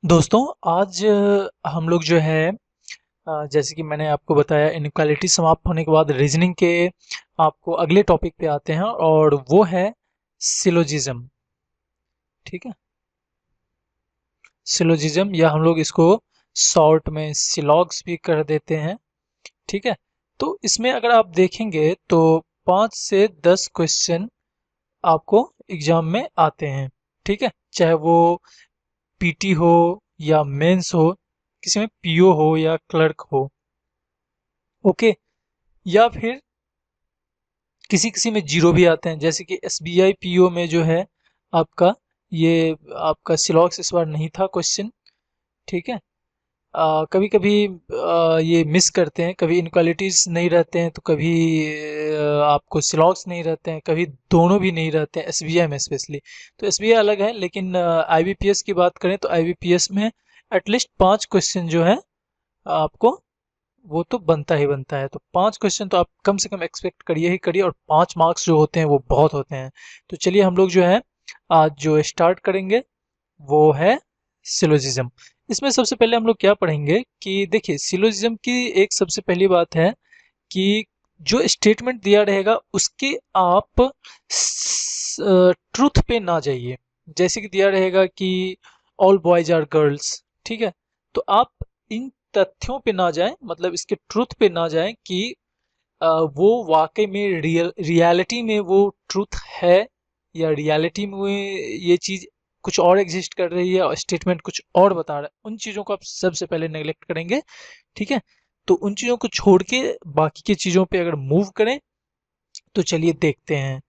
दोस्तों आज हम लोग जो है जैसे कि मैंने आपको बताया इनइक्वालिटी समाप्त होने के बाद रीजनिंग के आपको अगले टॉपिक पे आते हैं और वो है सिलोजिज्म। ठीक है, सिलोजिज्म या हम लोग इसको शॉर्ट में सिलॉग्स भी कर देते हैं। ठीक है, तो इसमें अगर आप देखेंगे तो 5 से 10 क्वेश्चन आपको एग्जाम में आते हैं। ठीक है, चाहे वो पीटी हो या मेंस हो, किसी में पीओ हो या क्लर्क हो। ओके, या फिर किसी किसी में जीरो भी आते हैं, जैसे कि एसबीआई पीओ में जो है आपका ये आपका सिलॉक्स इस बार नहीं था क्वेश्चन। ठीक है, कभी कभी ये मिस करते हैं, कभी इनक्वालिटीज नहीं रहते हैं तो कभी आपको सिलॉक्स नहीं रहते हैं, कभी दोनों भी नहीं रहते हैं एसबीआई में स्पेशली। तो एसबीआई अलग है, लेकिन आईबीपीएस की बात करें तो आईबीपीएस में एटलीस्ट 5 क्वेश्चन जो है आपको वो तो बनता ही बनता है। तो 5 क्वेश्चन तो आप कम से कम एक्सपेक्ट करिए ही करिए, और 5 मार्क्स जो होते हैं वो बहुत होते हैं। तो चलिए हम लोग जो है आज जो स्टार्ट करेंगे वो है सिलोजिज्म। इसमें सबसे पहले हम लोग क्या पढ़ेंगे कि देखिए सिलोजिज्म की एक सबसे पहली बात है कि जो स्टेटमेंट दिया रहेगा उसके आप ट्रुथ पे ना जाइए। जैसे कि दिया रहेगा कि ऑल बॉयज आर गर्ल्स। ठीक है, तो आप इन तथ्यों पे ना जाएं, मतलब इसके ट्रुथ पे ना जाएं कि वो वाकई में रियलिटी में वो ट्रुथ है या रियलिटी में ये चीज कुछ और एग्जिस्ट कर रही है और स्टेटमेंट कुछ और बता रहा है। उन चीजों को आप सबसे पहले नेग्लेक्ट करेंगे। ठीक है, तो उन चीजों को छोड़ के बाकी की चीजों पे अगर मूव करें तो चलिए देखते हैं।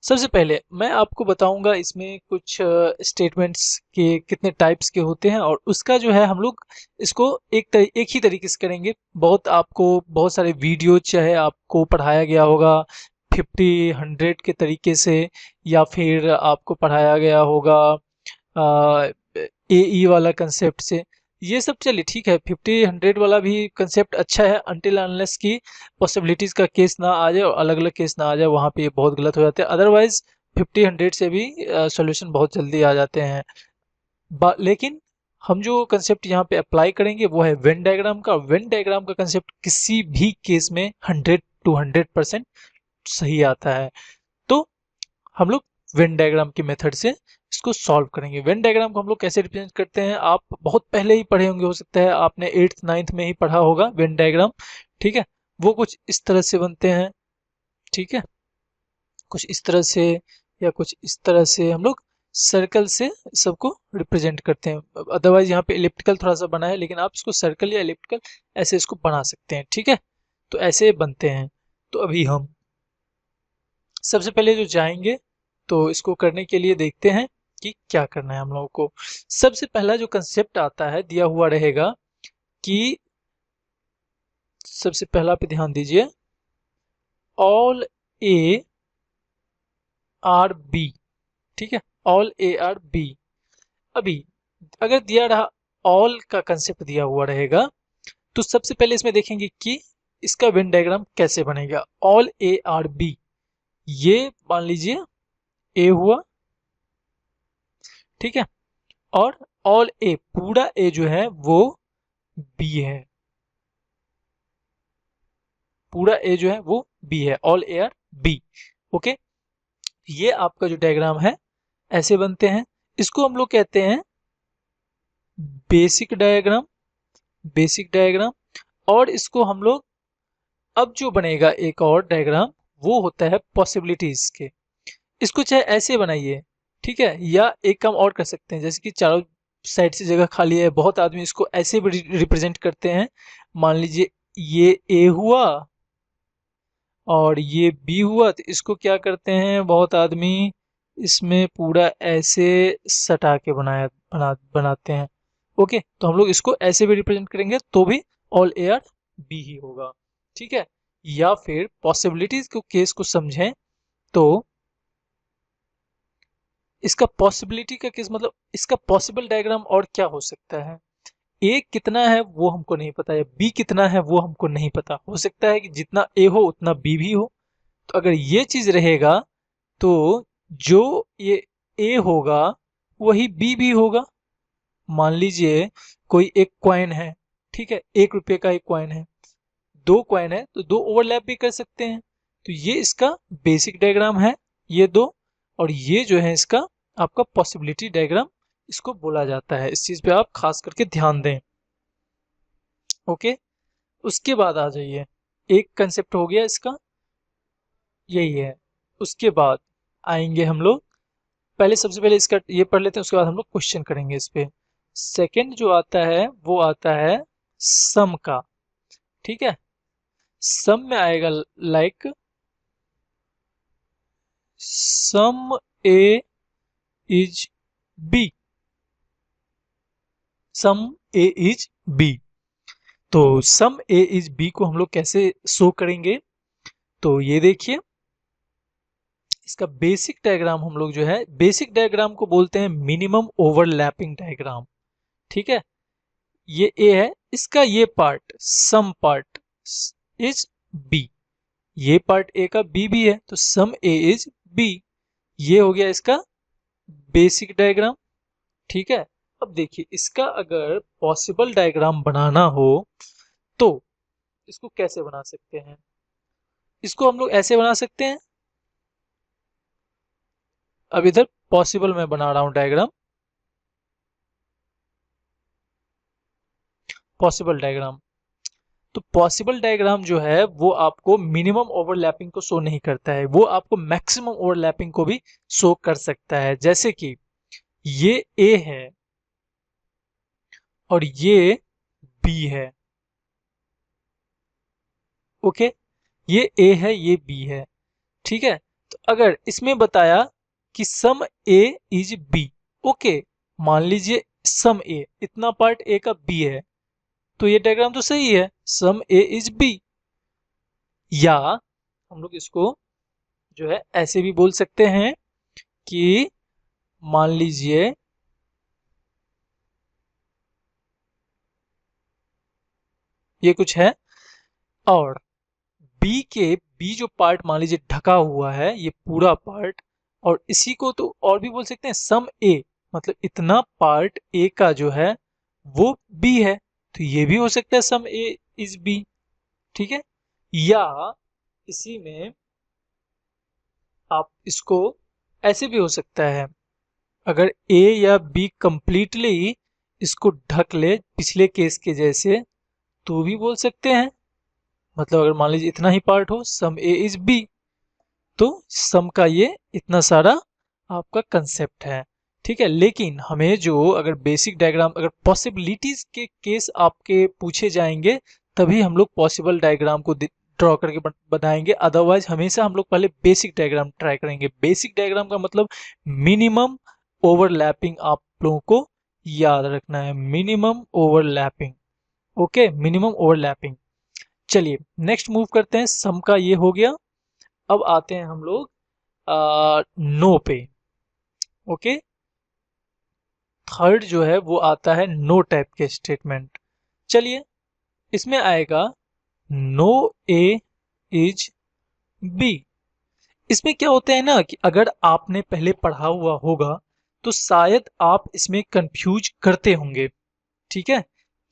सबसे पहले मैं आपको बताऊंगा इसमें कुछ स्टेटमेंट्स के कितने टाइप्स के होते हैं, और उसका जो है हम लोग इसको एक ही तरीके से करेंगे। बहुत आपको बहुत सारे वीडियो चाहे आपको पढ़ाया गया होगा 50 100 के तरीके से, या फिर आपको पढ़ाया गया होगा एई वाला कंसेप्ट से। ये सब चलिए ठीक है, 50 100 वाला भी कंसेप्ट अच्छा है अनटिल अनलेस की पॉसिबिलिटीज का केस ना आ जाए और अलग अलग केस ना आ जाए, वहाँ पे ये बहुत गलत हो जाते हैं। अदरवाइज 50 100 से भी सॉल्यूशन बहुत जल्दी आ जाते हैं। लेकिन हम जो कंसेप्ट यहाँ पे अप्लाई करेंगे वो है वेन डायग्राम का। वेन डायग्राम का कंसेप्ट किसी भी केस में 100 to 100% सही आता है। तो हम लोग वेन डायग्राम की मेथड से इसको सॉल्व करेंगे। वेन डायग्राम को हम लोग कैसे रिप्रेजेंट करते हैं, आप बहुत पहले ही पढ़े होंगे, हो सकता है आपने 8th 9th में ही पढ़ा होगा वेन डायग्राम। ठीक है, वो कुछ इस तरह से बनते हैं। ठीक है, कुछ इस तरह से या कुछ इस तरह से हम लोग सर्कल से सबको रिप्रेजेंट करते हैं। अदरवाइज यहाँ पे इलिप्टिकल थोड़ा सा बना है, लेकिन आप इसको सर्कल या इलिप्टिकल ऐसे इसको बना सकते हैं। ठीक है, तो ऐसे बनते हैं। तो अभी हम सबसे पहले जो जाएंगे तो इसको करने के लिए देखते हैं कि क्या करना है हम लोगों को। सबसे पहला जो कंसेप्ट आता है दिया हुआ रहेगा कि सबसे पहला पे ध्यान दीजिए, ऑल ए आर बी। ठीक है, ऑल ए आर बी। अभी अगर दिया रहा ऑल का कंसेप्ट दिया हुआ रहेगा तो सबसे पहले इसमें देखेंगे कि इसका वेन डायग्राम कैसे बनेगा। ऑल ए आर बी, ये मान लीजिए ए हुआ। ठीक है, और ऑल ए, पूरा ए जो है वो बी है। पूरा ए जो है वो बी है, all A are B. Okay, ये आपका जो डायग्राम है ऐसे बनते हैं। इसको हम लोग कहते हैं बेसिक डायग्राम। Basic diagram. और इसको हम लोग अब जो बनेगा एक और डायग्राम वो होता है पॉसिबिलिटीज के। इसको चाहे ऐसे बनाइए, ठीक है, या एक काम और कर सकते हैं, जैसे कि चारों साइड से जगह खाली है, बहुत आदमी इसको ऐसे भी रिप्रेजेंट करते हैं। मान लीजिए ये ए हुआ और ये बी हुआ, तो इसको क्या करते हैं बहुत आदमी, इसमें पूरा ऐसे सटा के बनाते हैं। ओके, तो हम लोग इसको ऐसे भी रिप्रेजेंट करेंगे तो भी ऑल ए आर बी ही होगा। ठीक है, या फिर पॉसिबिलिटीज को केस को समझें तो इसका पॉसिबिलिटी का केस मतलब इसका पॉसिबल डायग्राम और क्या हो सकता है। ए कितना है वो हमको नहीं पता है, बी कितना है वो हमको नहीं पता, हो सकता है कि जितना ए हो उतना बी भी हो। तो अगर ये चीज रहेगा तो जो ये ए होगा वही बी भी होगा। मान लीजिए कोई एक कॉइन है, ठीक है, 1 रुपये का एक कॉइन है, 2 कॉइन है तो 2 ओवरलैप भी कर सकते हैं। तो ये इसका बेसिक डायग्राम है, ये 2, और ये जो है इसका आपका पॉसिबिलिटी डायग्राम इसको बोला जाता है। इस चीज पे आप खास करके ध्यान दें। ओके, उसके बाद आ जाइए, एक कंसेप्ट हो गया इसका, यही है। उसके बाद आएंगे हम लोग, पहले सबसे पहले इसका ये पढ़ लेते हैं, उसके बाद हम लोग क्वेश्चन करेंगे इस पे। सेकंड जो आता है वो आता है सम का, ठीक है। सम में आएगा like some A is B, some A is B. तो सम ए इज बी को हम लोग कैसे शो करेंगे, तो ये देखिए, इसका बेसिक डायग्राम हम लोग जो है, बेसिक डायग्राम को बोलते हैं मिनिमम ओवरलैपिंग डायग्राम, ठीक है। ये ए है, इसका ये part some part is B, ये पार्ट ए का बी भी है, तो सम ए इज बी। ये हो गया इसका बेसिक डायग्राम, ठीक है। अब देखिए, इसका अगर पॉसिबल डायग्राम बनाना हो तो इसको कैसे बना सकते हैं, इसको हम लोग ऐसे बना सकते हैं। अब इधर पॉसिबल मैं बना रहा हूं डायग्राम, पॉसिबल डायग्राम। तो पॉसिबल डायग्राम जो है वो आपको मिनिमम ओवरलैपिंग को शो नहीं करता है, वो आपको मैक्सिमम ओवरलैपिंग को भी शो कर सकता है। जैसे कि ये ए है और ये बी है, ओके, ये ए है ये बी है, ठीक है। तो अगर इसमें बताया कि सम ए इज बी, ओके, मान लीजिए सम ए, इतना पार्ट ए का बी है, तो ये डायग्राम तो सही है, सम ए इज बी। या हम लोग इसको जो है ऐसे भी बोल सकते हैं कि मान लीजिए ये कुछ है और बी जो पार्ट मान लीजिए ढका हुआ है, ये पूरा पार्ट, और इसी को तो और भी बोल सकते हैं सम ए, मतलब इतना पार्ट ए का जो है वो बी है, तो ये भी हो सकता है सम ए इज बी, ठीक है। या इसी में आप इसको ऐसे भी हो सकता है, अगर ए या बी कंप्लीटली इसको ढक ले पिछले केस के जैसे, तो भी बोल सकते हैं। मतलब अगर मान लीजिए इतना ही पार्ट हो, सम ए इज बी, तो सम का ये इतना सारा आपका कंसेप्ट है, ठीक है। लेकिन हमें जो अगर बेसिक डायग्राम, अगर पॉसिबिलिटीज के केस आपके पूछे जाएंगे तभी हम लोग पॉसिबल डायग्राम को ड्रॉ करके बनाएंगे, अदरवाइज हमेशा हम लोग पहले बेसिक डायग्राम ट्राई करेंगे। बेसिक डायग्राम का मतलब मिनिमम ओवरलैपिंग, आप लोगों को याद रखना है, minimum overlapping, okay, minimum overlapping. चलिए नेक्स्ट मूव करते हैं, सम का ये हो गया। अब आते हैं हम लोग नो पे, ओके। थर्ड जो है वो आता है नो टाइप के स्टेटमेंट। चलिए, इसमें आएगा नो ए इज बी। इसमें क्या होता है ना कि अगर आपने पहले पढ़ा हुआ होगा तो शायद आप इसमें कंफ्यूज करते होंगे, ठीक है,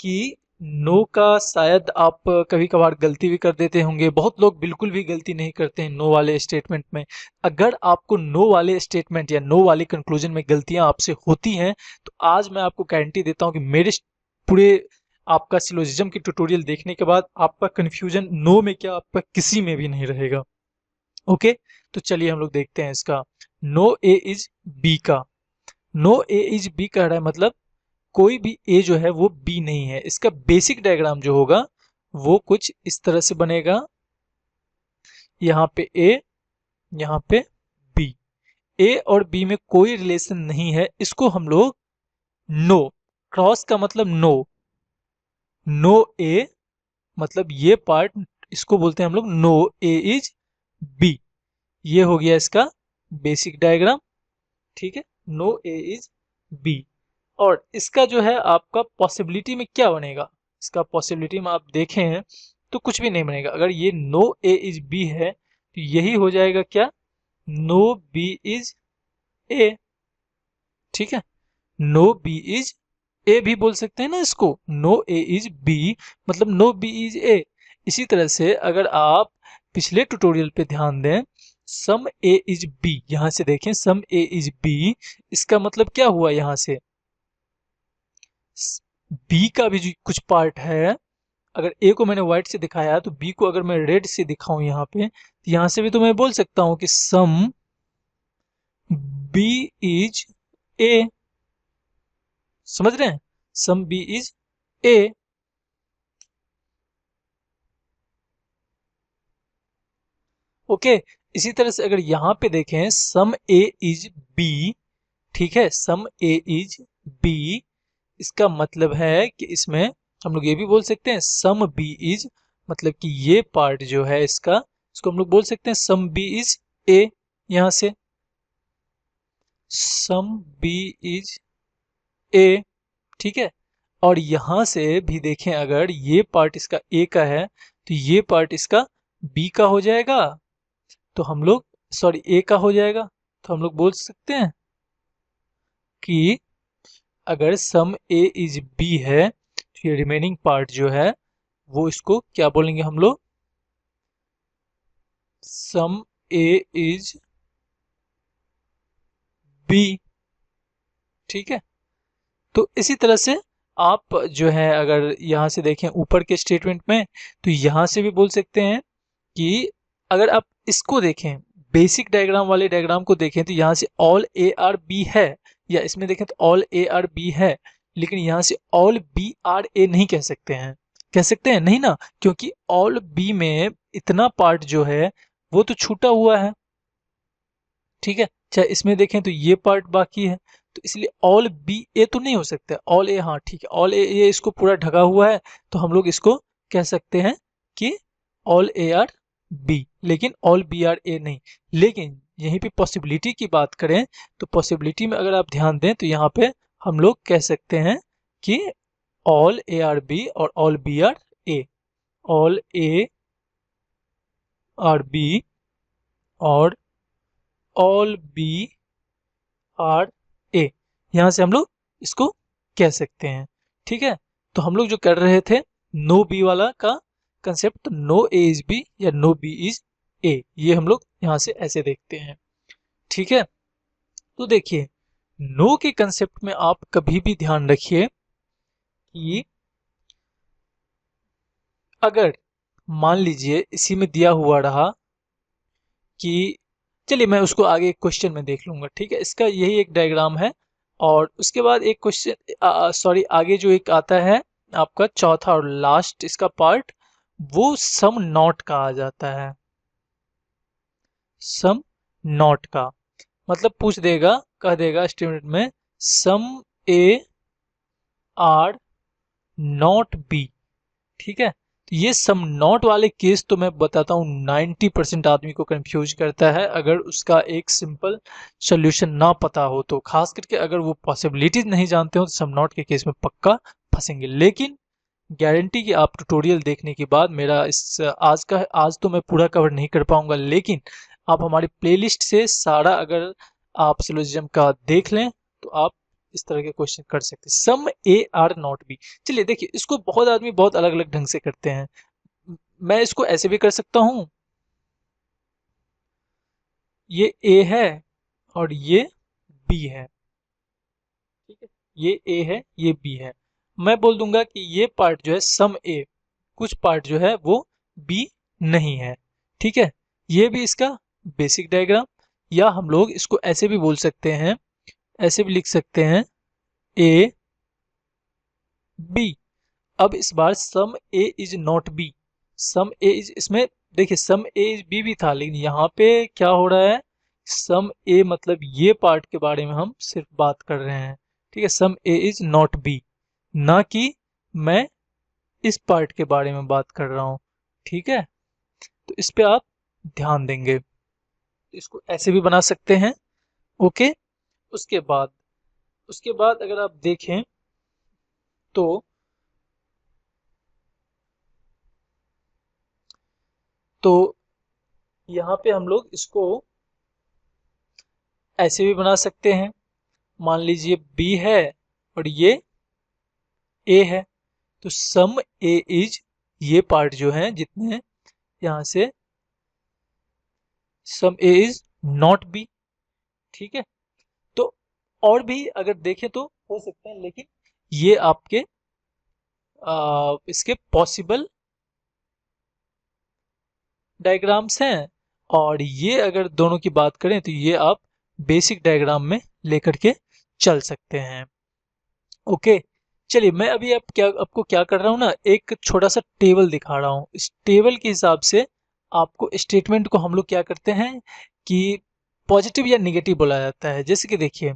कि नो का शायद आप कभी कभार गलती भी कर देते होंगे, बहुत लोग बिल्कुल भी गलती नहीं करते हैं नो वाले स्टेटमेंट में। अगर आपको नो वाले स्टेटमेंट या नो वाले कंक्लूजन में गलतियां आपसे होती हैं तो आज मैं आपको गारंटी देता हूं कि मेरे पूरे आपका सिलोजिज्म की ट्यूटोरियल देखने के बाद आपका कंफ्यूजन नो में क्या, आपका किसी में भी नहीं रहेगा, ओके। तो चलिए हम लोग देखते हैं इसका नो ए इज बी का। नो ए इज बी कह रहा है मतलब कोई भी ए जो है वो बी नहीं है। इसका बेसिक डायग्राम जो होगा वो कुछ इस तरह से बनेगा, यहाँ पे ए, यहाँ पे बी, ए और बी में कोई रिलेशन नहीं है, इसको हम लोग नो, क्रॉस का मतलब नो, नो ए मतलब ये पार्ट, इसको बोलते हैं हम लोग नो ए इज बी। ये हो गया इसका बेसिक डायग्राम, ठीक है, नो ए इज बी। और इसका जो है आपका पॉसिबिलिटी में क्या बनेगा, इसका पॉसिबिलिटी में आप देखें तो कुछ भी नहीं बनेगा। अगर ये नो ए इज बी है तो यही हो जाएगा क्या, नो बी इज ए, ठीक है, नो बी इज ए भी बोल सकते हैं ना इसको, नो ए इज बी मतलब नो बी इज ए। इसी तरह से अगर आप पिछले ट्यूटोरियल पे ध्यान दें, सम ए इज बी, यहां से देखें सम ए इज बी, इसका मतलब क्या हुआ, यहां से बी का भी जो कुछ पार्ट है, अगर ए को मैंने व्हाइट से दिखाया तो बी को अगर मैं रेड से दिखाऊं यहाँ पे, तो यहाँ से भी तो मैं बोल सकता हूँ कि सम बी इज ए। समझ रहे हैं, some B is A. Okay, इसी तरह से अगर यहाँ पे देखें सम ए इज बी, ठीक है, सम ए इज बी, इसका मतलब है कि इसमें हम लोग ये भी बोल सकते हैं सम बी इज, मतलब कि ये पार्ट जो है इसका, इसको हम लोग बोल सकते हैं सम बी इज ए। यहां से सम बी इज ए, ठीक है। और यहां से भी देखें अगर ये पार्ट इसका ए का है तो ये पार्ट इसका बी का हो जाएगा, तो हम लोग सॉरी ए का हो जाएगा, तो हम लोग बोल सकते हैं कि अगर सम ए इज बी है तो ये रिमेनिंग पार्ट जो है वो इसको क्या बोलेंगे हम लोग, सम ए इज बी, ठीक है। तो इसी तरह से आप जो है अगर यहाँ से देखें ऊपर के स्टेटमेंट में, तो यहाँ से भी बोल सकते हैं कि अगर आप इसको देखें, बेसिक डायग्राम वाले डायग्राम को देखें, तो यहाँ से ऑल ए आर बी है, या इसमें देखें तो ऑल ए आर बी है, लेकिन यहाँ से ऑल बी आर ए नहीं कह सकते हैं। कह सकते हैं नहीं ना, क्योंकि ऑल बी में इतना पार्ट जो है वो तो छूटा हुआ है, ठीक है। चाहे इसमें देखें तो ये पार्ट बाकी है, तो इसलिए ऑल बी ए तो नहीं हो सकता, ऑल ए हाँ ठीक है, ऑल ए ये इसको पूरा ढका हुआ है, तो हम लोग इसको कह सकते हैं कि ऑल ए आर बी, लेकिन ऑल बी आर ए नहीं। लेकिन यहीं पे पॉसिबिलिटी की बात करें तो पॉसिबिलिटी में अगर आप ध्यान दें तो यहाँ पे हम लोग कह सकते हैं कि ऑल ए आर बी और all B are A, all A are B और ऑल बी आर ए, यहां से हम लोग इसको कह सकते हैं, ठीक है। तो हम लोग जो कर रहे थे नो बी वाला का कंसेप्ट, तो नो ए इज बी या नो बी इज ए, ये हम लोग यहां से ऐसे देखते हैं, ठीक है। तो देखिए नो के कंसेप्ट में आप कभी भी ध्यान रखिए कि अगर मान लीजिए इसी में दिया हुआ रहा कि, चलिए मैं उसको आगे एक क्वेश्चन में देख लूंगा, ठीक है। इसका यही एक डायग्राम है और उसके बाद एक क्वेश्चन सॉरी आगे जो एक आता है आपका चौथा और लास्ट इसका पार्ट, वो सम नॉट का आ जाता है। सम नॉट का मतलब पूछ देगा, कह देगा स्टेटमेंट में सम ए आर नॉट बी, ठीक है। तो ये सम नॉट वाले केस तो मैं बताता हूँ 90% आदमी को कंफ्यूज करता है, अगर उसका एक सिंपल सोल्यूशन ना पता हो तो, खास करके अगर वो पॉसिबिलिटीज नहीं जानते हो तो सम नॉट के केस में पक्का फंसेंगे। लेकिन गारंटी कि आप ट्यूटोरियल देखने के बाद, मेरा इस आज तो मैं पूरा कवर नहीं कर पाऊंगा, लेकिन आप हमारी प्लेलिस्ट से सारा अगर आप सिलोजिज्म का देख लें तो आप इस तरह के क्वेश्चन कर सकते हैं। सम ए आर नॉट बी, चलिए देखिए इसको बहुत आदमी बहुत अलग अलग ढंग से करते हैं, मैं इसको ऐसे भी कर सकता हूं, ये ए है और ये बी है, ठीक है, ये ए है ये बी है, मैं बोल दूंगा कि ये पार्ट जो है सम ए, कुछ पार्ट जो है वो बी नहीं है, ठीक है। ये भी इसका बेसिक डायग्राम, या हम लोग इसको ऐसे भी बोल सकते हैं, ऐसे भी लिख सकते हैं ए बी। अब इस बार some A is not B, some A is, इसमें देखिए सम ए इज बी भी था, लेकिन यहाँ पे क्या हो रहा है, सम ए मतलब ये पार्ट के बारे में हम सिर्फ बात कर रहे हैं, ठीक है। सम ए इज नॉट बी, ना कि मैं इस पार्ट के बारे में बात कर रहा हूँ, ठीक है। तो इस पे आप ध्यान देंगे, इसको ऐसे भी बना सकते हैं, ओके। उसके बाद अगर आप देखें तो यहाँ पे हम लोग इसको ऐसे भी बना सकते हैं, मान लीजिए बी है और ये ए है, तो सम ए इज, ये पार्ट जो है जितने यहाँ से, सम ए इज नॉट बी। ठीक है, तो और भी अगर देखें तो हो सकते हैं, लेकिन ये आपके इसके पॉसिबल डायग्राम्स हैं। और ये अगर दोनों की बात करें तो ये आप बेसिक डायग्राम में लेकर के चल सकते हैं। ओके, चलिए मैं अभी आपको क्या कर रहा हूँ ना, एक छोटा सा टेबल दिखा रहा हूँ। इस टेबल के हिसाब से आपको स्टेटमेंट को हम लोग क्या करते हैं कि पॉजिटिव या निगेटिव बोला जाता है। जैसे कि देखिए,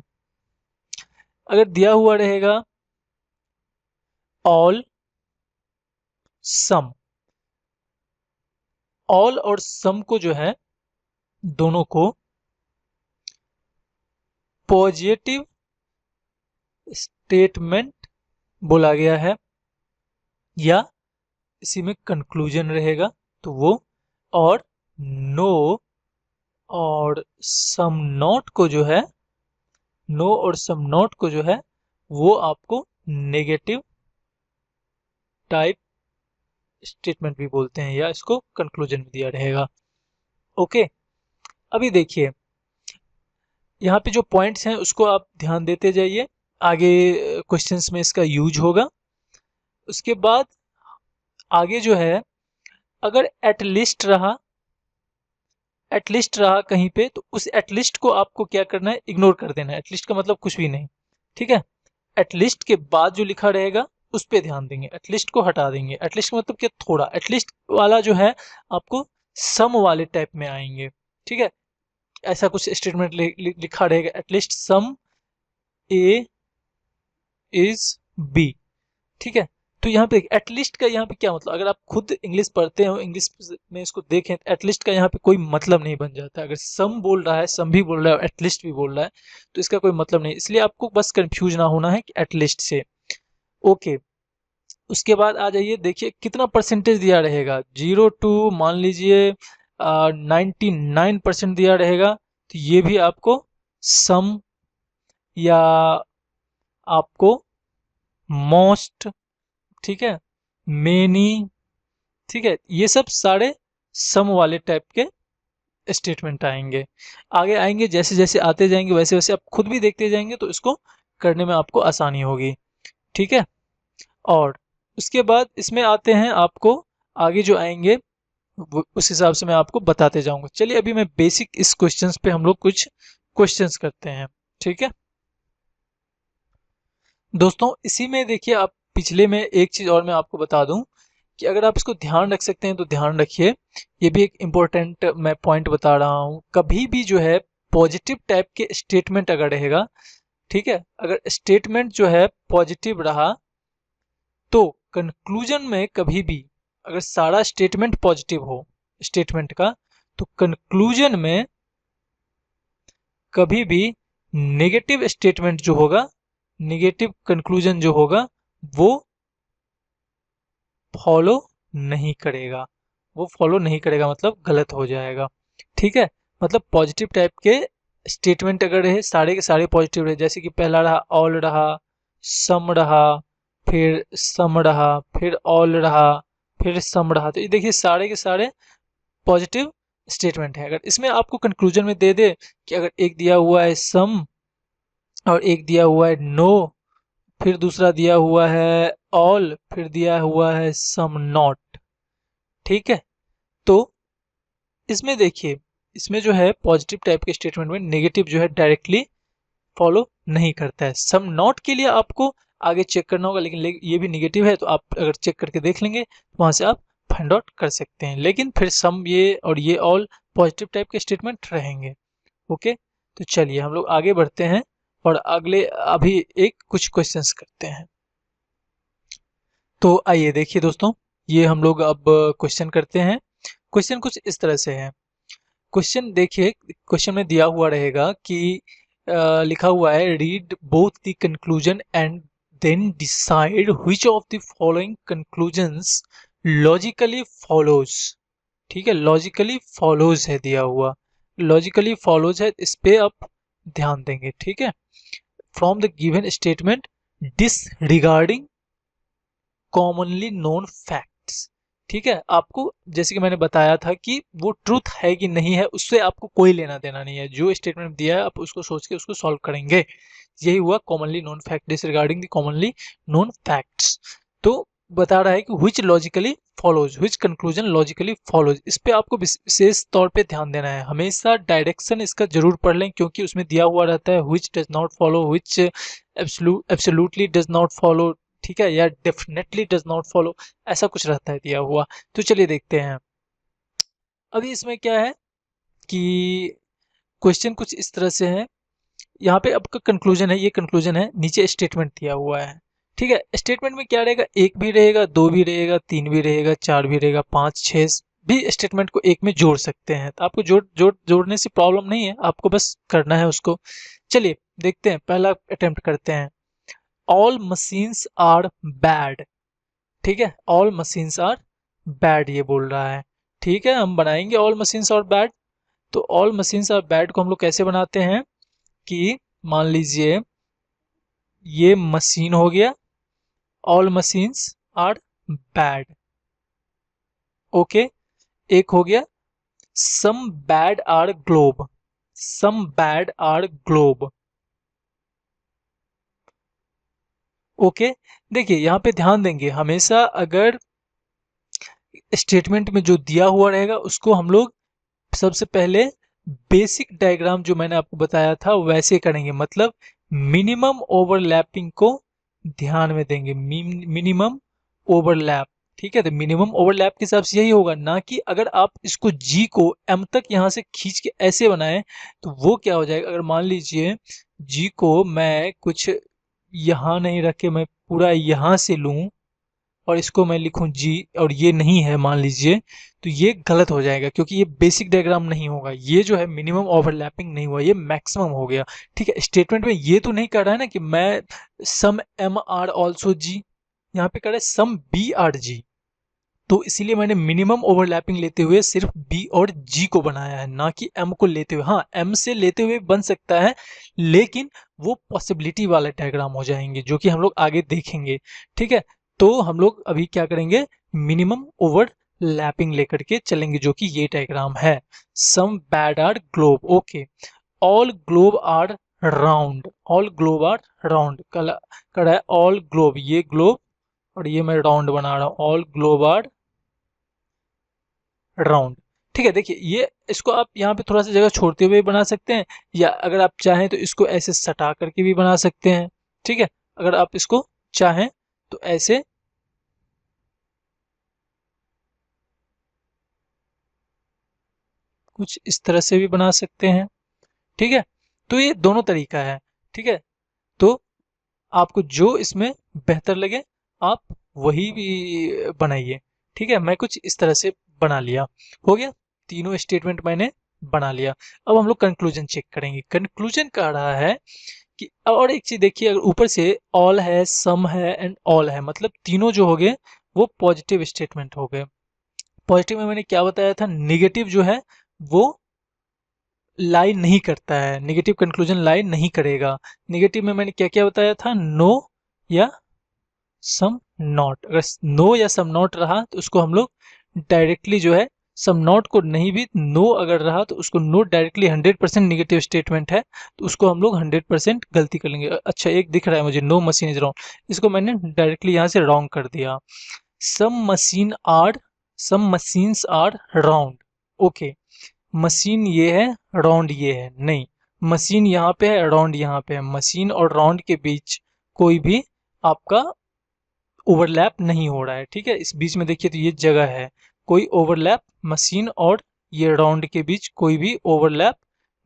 अगर दिया हुआ रहेगा ऑल सम, ऑल और सम को जो है दोनों को पॉजिटिव स्टेटमेंट बोला गया है, या इसी में कंक्लूजन रहेगा तो वो, और नो और सम नॉट को जो है, नो और सम नॉट को जो है वो आपको नेगेटिव टाइप स्टेटमेंट भी बोलते हैं, या इसको कंक्लूजन भी दिया रहेगा। ओके, अभी देखिए यहाँ पे जो पॉइंट्स हैं उसको आप ध्यान देते जाइए, आगे क्वेश्चंस में इसका यूज होगा। उसके बाद आगे जो है, अगर एटलिस्ट रहा, एटलिस्ट रहा कहीं पे, तो उस एटलिस्ट को आपको क्या करना है, इग्नोर कर देना है। एटलिस्ट का मतलब कुछ भी नहीं, ठीक है। एटलिस्ट के बाद जो लिखा रहेगा उस पे ध्यान देंगे, एटलिस्ट को हटा देंगे। एटलिस्ट का मतलब क्या, थोड़ा। एटलिस्ट वाला जो है आपको सम वाले टाइप में आएंगे, ठीक है। ऐसा कुछ स्टेटमेंट लिखा रहेगा, at least some A is B, ठीक है। तो यहाँ पे एटलीस्ट का यहाँ पे क्या मतलब, अगर आप खुद इंग्लिश पढ़ते हो, इंग्लिश में इसको देखें, तो एटलीस्ट का यहाँ पे कोई मतलब नहीं बन जाता। अगर सम बोल रहा है, सम भी बोल रहा है, एटलीस्ट भी बोल रहा है, तो इसका कोई मतलब नहीं। इसलिए आपको बस कंफ्यूज ना होना है कि एटलीस्ट से। ओके, उसके बाद आ जाइए, देखिए कितना परसेंटेज दिया रहेगा, 0 to मान लीजिए 99% दिया रहेगा, तो ये भी आपको सम या आपको मोस्ट, ठीक है, मेनी, ठीक है, ये सब सारे सम वाले टाइप के स्टेटमेंट आएंगे। आगे आएंगे, जैसे जैसे आते जाएंगे वैसे वैसे आप खुद भी देखते जाएंगे, तो इसको करने में आपको आसानी होगी, ठीक है। और उसके बाद इसमें आते हैं, आपको आगे जो आएंगे उस हिसाब से मैं आपको बताते जाऊंगा। चलिए अभी मैं बेसिक इस क्वेश्चंस पे हम लोग कुछ क्वेश्चंस करते हैं, ठीक है दोस्तों। इसी में देखिए, आप पिछले में एक चीज और मैं आपको बता दूं कि अगर आप इसको ध्यान रख सकते हैं तो ध्यान रखिए। ये भी एक इम्पोर्टेंट मैं पॉइंट बता रहा हूं, कभी भी जो है पॉजिटिव टाइप के स्टेटमेंट अगर रहेगा, ठीक है, अगर स्टेटमेंट जो है पॉजिटिव रहा, तो कंक्लूजन में कभी भी, अगर सारा स्टेटमेंट पॉजिटिव हो स्टेटमेंट का, तो कंक्लूजन में कभी भी नेगेटिव स्टेटमेंट जो होगा, नेगेटिव कंक्लूजन जो होगा, वो फॉलो नहीं करेगा। वो फॉलो नहीं करेगा मतलब गलत हो जाएगा, ठीक है। मतलब पॉजिटिव टाइप के स्टेटमेंट अगर रहे, सारे के सारे पॉजिटिव रहे, जैसे कि पहला रहा ऑल रहा, सम रहा, फिर सम रहा, फिर ऑल रहा, फिर सम रहा, तो ये देखिए सारे के सारे पॉजिटिव स्टेटमेंट है। अगर इसमें आपको कंक्लूजन में दे दे कि अगर एक दिया हुआ है सम और एक दिया हुआ है नो, फिर दूसरा दिया हुआ है ऑल, फिर दिया हुआ है सम नॉट, ठीक है, तो इसमें देखिए, इसमें जो है पॉजिटिव टाइप के स्टेटमेंट में नेगेटिव जो है डायरेक्टली फॉलो नहीं करता है। सम नॉट के लिए आपको आगे चेक करना होगा, लेकिन ये भी नेगेटिव है, तो आप अगर चेक करके देख लेंगे तो वहां से आप फाइंड आउट कर सकते हैं। लेकिन फिर सम ये और ये ऑल पॉजिटिव टाइप के स्टेटमेंट रहेंगे। ओके, तो चलिए हम लोग आगे बढ़ते हैं और अगले अभी एक कुछ क्वेश्चंस करते हैं। तो आइए देखिए दोस्तों, ये हम लोग अब क्वेश्चन करते हैं। क्वेश्चन कुछ इस तरह से है। क्वेश्चन देखिए, क्वेश्चन में दिया हुआ रहेगा कि लिखा हुआ है, read both the conclusion and then decide which of the following conclusions logically follows, ठीक है, लॉजिकली फॉलोज है दिया हुआ, लॉजिकली फॉलोज है, इस पे आप ध्यान देंगे, ठीक है। From the given statement disregarding commonly known facts. ठीक है, आपको जैसे कि मैंने बताया था कि वो ट्रूथ है कि नहीं है उससे आपको कोई लेना देना नहीं है, जो स्टेटमेंट दिया है आप उसको सोच के उसको सॉल्व करेंगे। यही हुआ commonly known fact disregarding the commonly known facts. तो बता रहा है कि which logically follows, which conclusion logically follows. इस पे आपको विशेष तौर पे ध्यान देना है, हमेशा डायरेक्शन इसका जरूर पढ़ लें क्योंकि उसमें दिया हुआ रहता है which does not follow, which absolutely does not follow, ठीक है, या डेफिनेटली डज नॉट फॉलो, ऐसा कुछ रहता है दिया हुआ। तो चलिए देखते हैं अभी इसमें क्या है कि क्वेश्चन कुछ इस तरह से है। यहाँ पे आपका कंक्लूजन है, ये कंक्लूजन है, नीचे स्टेटमेंट दिया हुआ है। ठीक है, स्टेटमेंट में क्या रहेगा, एक भी रहेगा, दो भी रहेगा, तीन भी रहेगा, चार भी रहेगा, पांच छह भी स्टेटमेंट को एक में जोड़ सकते हैं। तो आपको जोड़ने से प्रॉब्लम नहीं है, आपको बस करना है उसको। चलिए देखते हैं, पहला अटेम्प्ट करते हैं। All machines are bad. ठीक है, ऑल मशीन्स आर बैड ये बोल रहा है। ठीक है, हम बनाएंगे ऑल मशीन्स आर बैड। तो ऑल मशीन्स आर बैड को हम लोग कैसे बनाते हैं कि मान लीजिए ये मशीन हो गया, all machines are bad. Okay, एक हो गया some bad are globe, some bad are globe. Okay, देखिए यहाँ पे ध्यान देंगे, हमेशा अगर स्टेटमेंट में जो दिया हुआ रहेगा उसको हम लोग सबसे पहले बेसिक डायग्राम जो मैंने आपको बताया था वैसे करेंगे, मतलब मिनिमम ओवरलैपिंग को ध्यान में देंगे, मिनिमम ओवरलैप। ठीक है, तो मिनिमम ओवरलैप के हिसाब से यही होगा, ना कि अगर आप इसको जी को एम तक यहाँ से खींच के ऐसे बनाएं तो वो क्या हो जाएगा। अगर मान लीजिए जी को मैं कुछ यहाँ नहीं रखे, मैं पूरा यहाँ से लूं और इसको मैं लिखूं जी और ये नहीं है मान लीजिए, तो ये गलत हो जाएगा क्योंकि ये बेसिक डायग्राम नहीं होगा। ये जो है मिनिमम ओवरलैपिंग नहीं हुआ, ये मैक्सिमम हो गया। ठीक है, स्टेटमेंट में ये तो नहीं कर रहा है ना कि मैं सम एम आर ऑल्सो जी, यहाँ पे कर रहा है सम बी आर जी। तो इसीलिए मैंने मिनिमम ओवरलैपिंग लेते हुए सिर्फ बी और जी को बनाया है, ना कि एम को लेते हुए। हाँ, एम से लेते हुए बन सकता है लेकिन वो पॉसिबिलिटी वाले डायग्राम हो जाएंगे जो कि हम लोग आगे देखेंगे। ठीक है, तो हम लोग अभी क्या करेंगे, मिनिमम ओवरलैपिंग लेकर के चलेंगे जो कि ये डायग्राम है। Some bad are globe. Okay, all globe are round, all globe are round करा है, ऑल ग्लोब, ये ग्लोब और ये मैं राउंड बना रहा हूँ, ऑल ग्लोब आर राउंड। ठीक है, देखिए ये इसको आप यहाँ पे थोड़ा सा जगह छोड़ते हुए बना सकते हैं, या अगर आप चाहें तो इसको ऐसे सटा करके भी बना सकते हैं। ठीक है, अगर आप इसको चाहें तो ऐसे कुछ इस तरह से भी बना सकते हैं। ठीक है, तो ये दोनों तरीका है। ठीक है, तो आपको जो इसमें बेहतर लगे आप वही भी बनाइए। ठीक है, मैं कुछ इस तरह से बना लिया, हो गया, तीनों स्टेटमेंट मैंने बना लिया। अब हम लोग कंक्लूजन चेक करेंगे। कंक्लूजन कह रहा है कि और एक चीज देखिए, अगर ऊपर से ऑल है, सम है एंड ऑल है, मतलब तीनों जो हो गए वो पॉजिटिव स्टेटमेंट हो गए। पॉजिटिव में मैंने क्या बताया था, निगेटिव जो है वो लाई नहीं करता है, निगेटिव कंक्लूजन लाई नहीं करेगा। निगेटिव में मैंने क्या क्या बताया था, नो या सम नॉट। अगर नो या सम नॉट रहा तो उसको हम लोग डायरेक्टली जो है, सम नॉट को नहीं भी, नो अगर रहा तो उसको नो डायरेक्टली 100% निगेटिव स्टेटमेंट है तो उसको हम लोग 100% गलती कर लेंगे। अच्छा, एक दिख रहा है मुझे, नो मशीन इज रॉन्ग, इसको मैंने डायरेक्टली यहाँ से रॉन्ग कर दिया। Some machine are, some machines are round. Okay, machine ये है, राउंड ये है, नहीं, मशीन यहाँ पे है, राउंड यहाँ पे है। मशीन और राउंड के बीच कोई भी आपका ओवरलैप नहीं हो रहा है। ठीक है, इस बीच में देखिए तो ये जगह है, कोई ओवरलैप मशीन और ये राउंड के बीच कोई भी ओवरलैप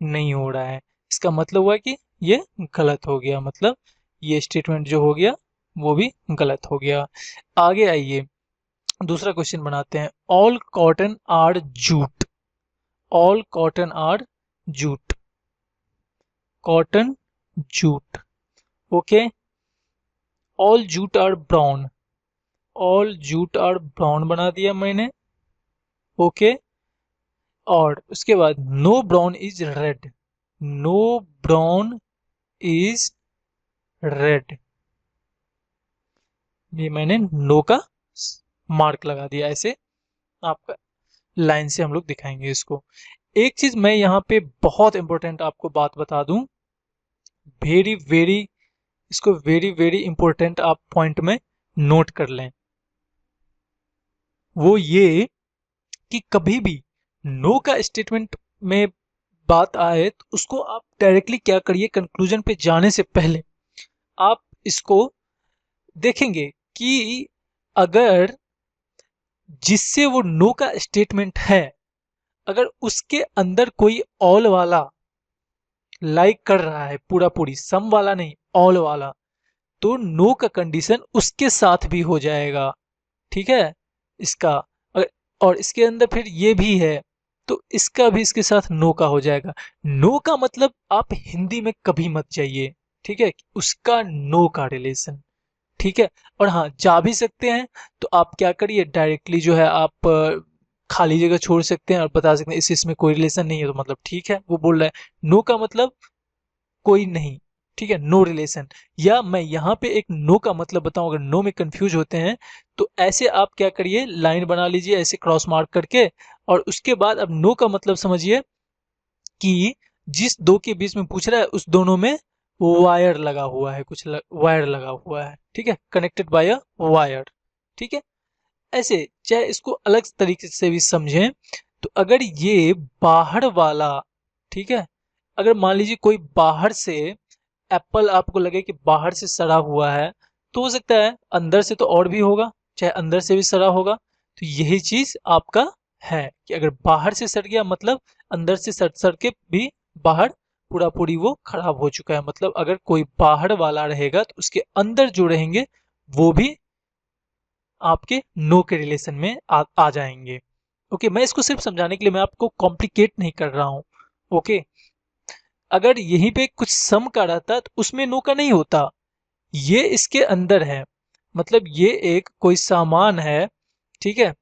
नहीं हो रहा है। इसका मतलब हुआ कि ये गलत हो गया, मतलब ये स्टेटमेंट जो हो गया वो भी गलत हो गया। आगे आइए, दूसरा क्वेश्चन बनाते हैं। All cotton are jute, all cotton are jute, cotton jute. Okay, all jute are brown, all jute are brown बना दिया मैंने। ओके, और उसके बाद no brown is red, no brown is red. ये मैंने नो का मार्क लगा दिया, ऐसे आपका लाइन से हम लोग दिखाएंगे इसको। एक चीज मैं यहाँ पे बहुत इंपॉर्टेंट आपको बात बता दूं, वेरी वेरी, इसको वेरी वेरी इंपॉर्टेंट आप पॉइंट में नोट कर लें, वो ये कि कभी भी नो का स्टेटमेंट में बात आए तो उसको आप डायरेक्टली क्या करिए, कंक्लूजन पे जाने से पहले आप इसको देखेंगे कि अगर जिससे वो नो का स्टेटमेंट है, अगर उसके अंदर कोई ऑल वाला लाइक कर रहा है, पूरा पूरी सम वाला नहीं, ऑल वाला, तो नो का कंडीशन उसके साथ भी हो जाएगा। ठीक है, इसका अगर, और इसके अंदर फिर ये भी है तो इसका भी इसके साथ नो का हो जाएगा। नो का मतलब आप हिंदी में कभी मत जाइए, ठीक है, उसका नो का रिलेशन। ठीक है, और हाँ जा भी सकते हैं तो आप क्या करिए, डायरेक्टली जो है आप खाली जगह छोड़ सकते हैं और बता सकते हैं इस इसमें कोई रिलेशन नहीं है, तो मतलब ठीक है, वो बोल रहा है नो का मतलब कोई नहीं, ठीक है, नो रिलेशन। या मैं यहाँ पे एक नो का मतलब बताऊं, अगर नो में कंफ्यूज होते हैं तो ऐसे आप क्या करिए, लाइन बना लीजिए ऐसे क्रॉस मार्क करके, और उसके बाद अब नो का मतलब समझिए कि जिस दो के बीच में पूछ रहा है उस दोनों में वायर लगा हुआ है, कुछ वायर लगा हुआ है, ठीक है, कनेक्टेड बाय अ वायर। ठीक है, ऐसे चाहे इसको अलग तरीके से भी समझें, तो अगर ये बाहर वाला, ठीक है, अगर मान लीजिए कोई बाहर से एप्पल आपको लगे कि बाहर से सड़ा हुआ है, तो हो सकता है अंदर से तो और भी होगा, चाहे अंदर से भी सड़ा होगा, तो यही चीज आपका है कि अगर बाहर से सड़ गया मतलब अंदर से सड़ सड़ के भी बाहर पूरा पूरी वो खराब हो चुका है, मतलब अगर कोई बाहर वाला रहेगा तो उसके अंदर जो रहेंगे वो भी आपके नो के रिलेशन में आ जाएंगे। ओके, मैं इसको सिर्फ समझाने के लिए, मैं आपको कॉम्प्लिकेट नहीं कर रहा हूँ। ओके, अगर यहीं पे कुछ सम का रहता तो उसमें नो का नहीं होता, ये इसके अंदर है, मतलब ये एक कोई सामान है, ठीक है,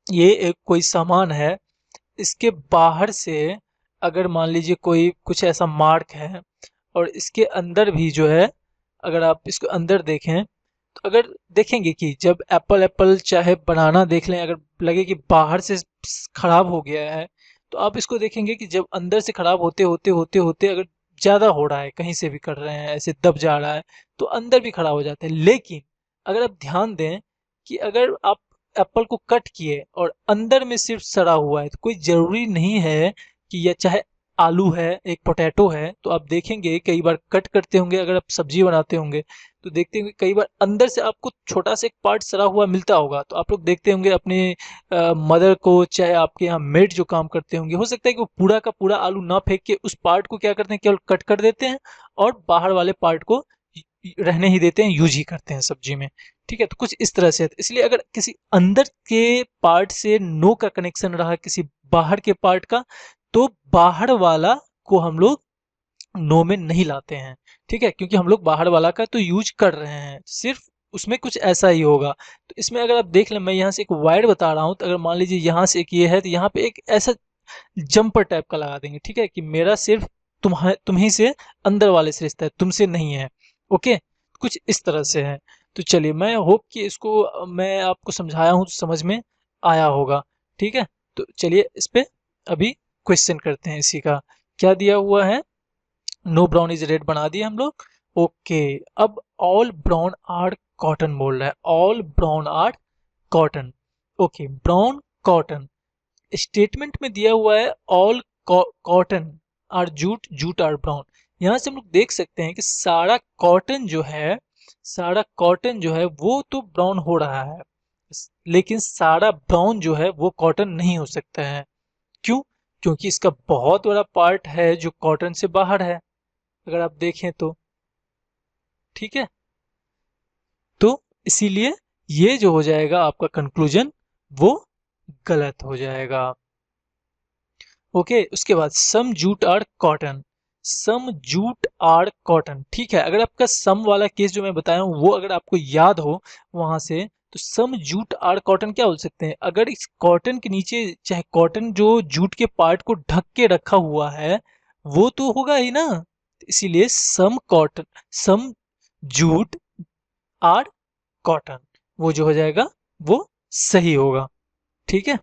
ये एक कोई सामान है, इसके बाहर से अगर मान लीजिए कोई कुछ ऐसा मार्क है, और इसके अंदर भी जो है, अगर आप इसको अंदर देखें तो अगर देखेंगे कि जब एप्पल एप्पल चाहे बनाना देख लें, अगर लगे कि बाहर से खराब हो गया है, तो आप इसको देखेंगे कि जब अंदर से खराब होते होते होते होते अगर ज्यादा हो रहा है, कहीं से भी कर रहे हैं ऐसे दब जा रहा है, तो अंदर भी खराब हो जाता है। लेकिन अगर आप ध्यान दें कि अगर आप एप्पल को कट किए और अंदर में सिर्फ सड़ा हुआ है, तो कोई जरूरी नहीं है कि यह चाहे आलू है, एक पोटैटो है, तो आप देखेंगे कई बार कट करते होंगे, अगर आप सब्जी बनाते होंगे तो देखते होंगे कई बार अंदर से आपको छोटा सा एक पार्ट सड़ा हुआ मिलता होगा, तो आप लोग देखते होंगे अपने मदर को, चाहे आपके यहाँ मेड जो काम करते होंगे, हो सकता है कि वो पूरा का पूरा आलू ना फेंक के उस पार्ट को क्या करते हैं, केवल कट कर देते हैं और बाहर वाले पार्ट को रहने ही देते हैं, यूज ही करते हैं सब्जी में। ठीक है, तो कुछ इस तरह से है। इसलिए अगर किसी अंदर के पार्ट से नो का कनेक्शन रहा किसी बाहर के पार्ट का, तो बाहर वाला को हम लोग नो में नहीं लाते हैं। ठीक है, क्योंकि हम लोग बाहर वाला का तो यूज कर रहे हैं, सिर्फ उसमें कुछ ऐसा ही होगा। तो इसमें अगर आप देख लें, मैं यहाँ से एक वायर बता रहा हूँ, तो अगर मान लीजिए यहाँ से एक ये है, तो यहाँ पे एक ऐसा जंपर टाइप का लगा देंगे, ठीक है, कि मेरा सिर्फ तुम्ही से अंदर वाले से रिश्ता है, तुमसे नहीं है। ओके, कुछ इस तरह से है। तो चलिए, मैं होप कि इसको मैं आपको समझाया हूँ तो समझ में आया होगा। ठीक है, तो चलिए इस पे अभी क्वेश्चन करते हैं। इसी का क्या दिया हुआ है, नो ब्राउन इज रेड बना दिए हम लोग। ओके, अब ऑल ब्राउन आर कॉटन बोल रहा है, all brown are cotton. Okay, brown cotton statement में दिया हुआ है, all cotton are jute, jute are brown. यहां से हम लोग देख सकते हैं कि सारा कॉटन जो है, सारा कॉटन जो है वो तो ब्राउन हो रहा है, लेकिन सारा ब्राउन जो है वो कॉटन नहीं हो सकता है। क्यों? क्योंकि इसका बहुत बड़ा पार्ट है जो कॉटन से बाहर है, अगर आप देखें तो। ठीक है, तो इसीलिए ये जो हो जाएगा आपका कंक्लूजन, वो गलत हो जाएगा। ओके, उसके बाद some jute are cotton, some jute are cotton. ठीक है, अगर आपका सम वाला केस जो मैं बताया हूँ वो अगर आपको याद हो वहां से, तो सम जूट आर कॉटन क्या बोल सकते हैं, अगर इस कॉटन के नीचे चाहे कॉटन जो जूट के पार्ट को ढक के रखा हुआ है वो तो होगा ही ना, इसीलिए some cotton, some jute are cotton, वो जो हो जाएगा वो सही होगा। ठीक है,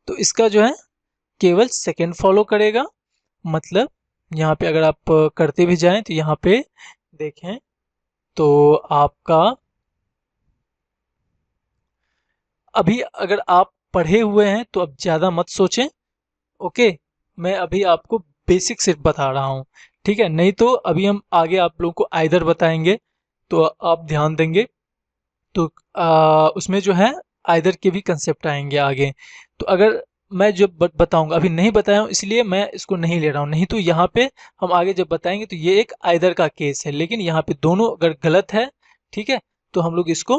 तो इसका जो है केवल सेकंड फॉलो करेगा। मतलब यहाँ पे अगर आप करते भी जाएं तो यहाँ पे देखें तो आपका अभी अगर आप पढ़े हुए हैं तो अब ज़्यादा मत सोचें। ओके, मैं अभी आपको बेसिक सिर्फ बता रहा हूँ। ठीक है, नहीं तो अभी हम आगे आप लोगों को आइदर बताएंगे तो आप ध्यान देंगे तो उसमें जो है आइदर के भी कंसेप्ट आएंगे आगे। तो अगर मैं जब बताऊंगा, अभी नहीं बताया हूँ इसलिए मैं इसको नहीं ले रहा हूँ, नहीं तो यहाँ पे हम आगे जब बताएंगे तो ये एक आइदर का केस है, लेकिन यहाँ पे दोनों अगर गलत है, ठीक है, तो हम लोग इसको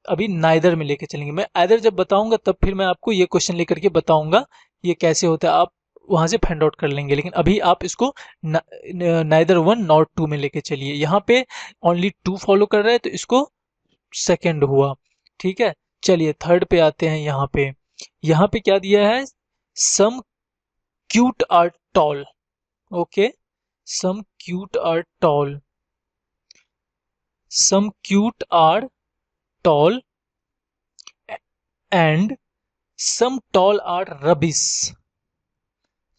अभी नाइदर में लेके चलेंगे। मैं आइदर जब बताऊंगा तब फिर मैं आपको ये क्वेश्चन लेकर के बताऊंगा ये कैसे होता है, आप वहां से फाइंड आउट कर लेंगे। लेकिन अभी आप इसको नाइदर वन नॉट टू में लेके चलिए। यहाँ पे ओनली टू फॉलो कर रहे हैं तो इसको सेकंड हुआ। ठीक है, चलिए थर्ड पे आते हैं। यहाँ पे क्या दिया है, some cute are tall. Okay, some cute are tall, some cute are tall and some tall are rubbish,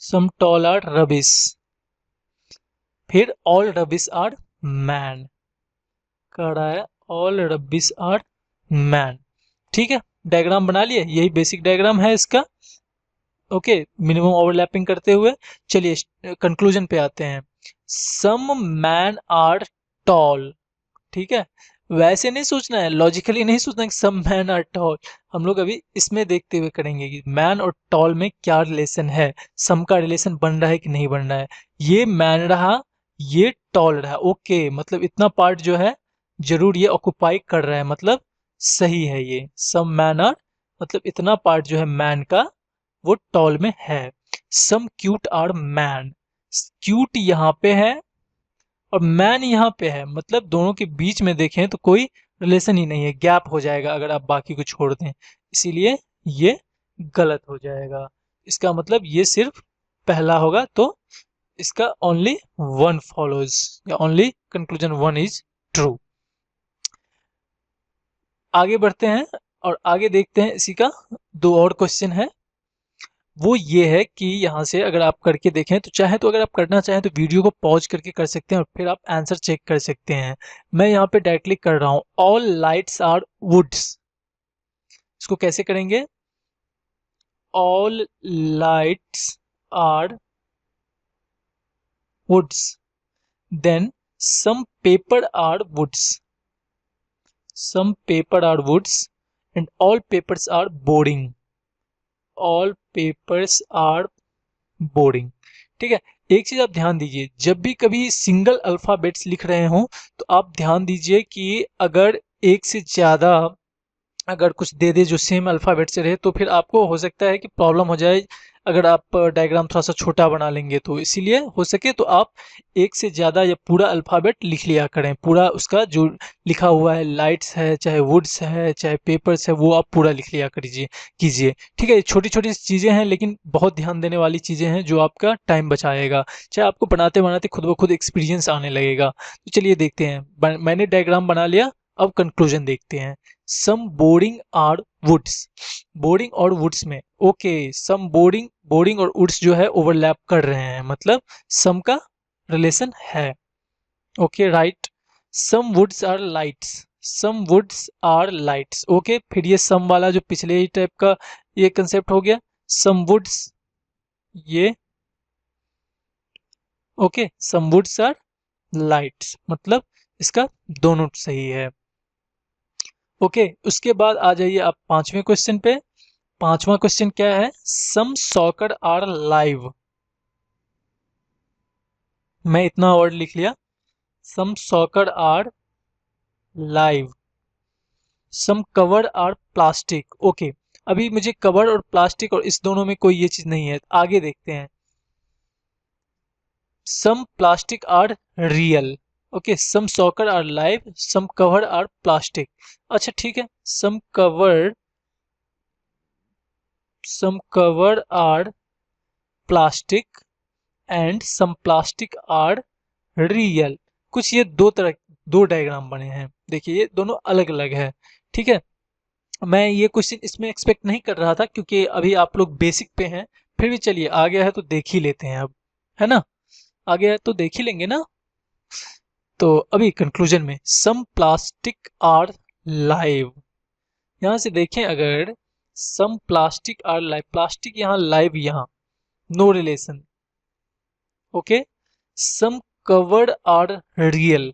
some tall are rubbish, फिर ऑल रबिश आर मैन कह रहा है, ऑल रबिश आर मैन। ठीक है, डायग्राम बना लिए, यही basic diagram है इसका। ओके, मिनिमम ओवरलैपिंग करते हुए चलिए कंक्लूजन पे आते हैं। सम मैन आर टॉल। ठीक है, वैसे नहीं सोचना है, लॉजिकली नहीं सोचना है कि सम मैन आर टॉल। हम लोग अभी इसमें देखते हुए करेंगे कि मैन और टॉल में क्या रिलेशन है, सम का रिलेशन बन रहा है कि नहीं बन रहा है। ये मैन रहा, ये टॉल रहा। ओके, मतलब इतना पार्ट जो है जरूर ये ऑक्युपाई कर रहा है, मतलब सही है ये। सम मैन आर मतलब इतना पार्ट जो है मैन का वो टॉल में है। Some cute are man, cute यहाँ पे है और मैन यहाँ पे है, मतलब दोनों के बीच में देखें तो कोई रिलेशन ही नहीं है, गैप हो जाएगा अगर आप बाकी को छोड़ दें, इसीलिए ये गलत हो जाएगा। इसका मतलब ये सिर्फ पहला होगा, तो इसका ओनली वन फॉलोज या only conclusion one is true. आगे बढ़ते हैं और आगे देखते हैं, इसी का दो और क्वेश्चन है। वो ये है कि यहाँ से अगर आप करके देखें तो चाहे तो अगर आप करना चाहें तो वीडियो को पॉज करके कर सकते हैं और फिर आप आंसर चेक कर सकते हैं। मैं यहाँ पे डायरेक्टली कर रहा हूँ, ऑल लाइट्स आर वुड्स। इसको कैसे करेंगे, all lights are woods, then some paper are woods, some paper are woods and all papers are boring, all papers are boring. ठीक है, एक चीज आप ध्यान दीजिए, जब भी कभी सिंगल अल्फाबेट्स लिख रहे हो तो आप ध्यान दीजिए कि अगर एक से ज्यादा अगर कुछ दे दे जो सेम अल्फाबेट से रहे तो फिर आपको हो सकता है कि प्रॉब्लम हो जाए अगर आप डायग्राम थोड़ा सा छोटा बना लेंगे तो। इसीलिए हो सके तो आप एक से ज़्यादा या पूरा अल्फ़ाबेट लिख लिया करें, पूरा उसका जो लिखा हुआ है, लाइट्स है चाहे वुड्स है चाहे पेपर्स है, वो आप पूरा लिख लिया कीजिए। ठीक है, ये छोटी छोटी चीज़ें हैं लेकिन बहुत ध्यान देने वाली चीज़ें हैं जो आपका टाइम बचाएगा, चाहे आपको बनाते बनाते खुद ब खुद एक्सपीरियंस आने लगेगा। तो चलिए देखते हैं, मैंने डायग्राम बना लिया, अब कंक्लूजन देखते हैं। सम बोरिंग आर वुड्स, बोरिंग और वुड्स में ओके, सम बोरिंग, बोरिंग और वुड्स जो है ओवरलैप कर रहे हैं, मतलब सम का रिलेशन है। Okay right, some woods are lights, some woods are lights. Okay, फिर ये सम वाला जो पिछले ही टाइप का ये कंसेप्ट हो गया, सम वुड्स, ये okay, some woods are lights, मतलब इसका दोनों सही है। ओके, उसके बाद आ जाइए आप पांचवें क्वेश्चन पे। पांचवा क्वेश्चन क्या है, सम सॉकर आर लाइव। मैं इतना वर्ड लिख लिया, some soccer are live, some cover are plastic. Okay, अभी मुझे कवर और प्लास्टिक और इस दोनों में कोई ये चीज नहीं है, आगे देखते हैं। Some plastic are real. Okay, some soccer are live, some cover are plastic. अच्छा ठीक है, some cover are plastic and some plastic are real। कुछ ये दो डायग्राम बने हैं। देखिए ये दोनों अलग अलग है। ठीक है, मैं ये क्वेश्चन इसमें एक्सपेक्ट नहीं कर रहा था क्योंकि अभी आप लोग बेसिक पे हैं, फिर भी चलिए आ गया है तो देख ही लेते हैं अब, है ना, आ गया है तो देख ही लेंगे ना। तो अभी कंक्लूजन में सम प्लास्टिक आर लाइव, यहां से देखें अगर some plastic are live, plastic यहाँ लाइव यहाँ no relation, okay. Some covered are real,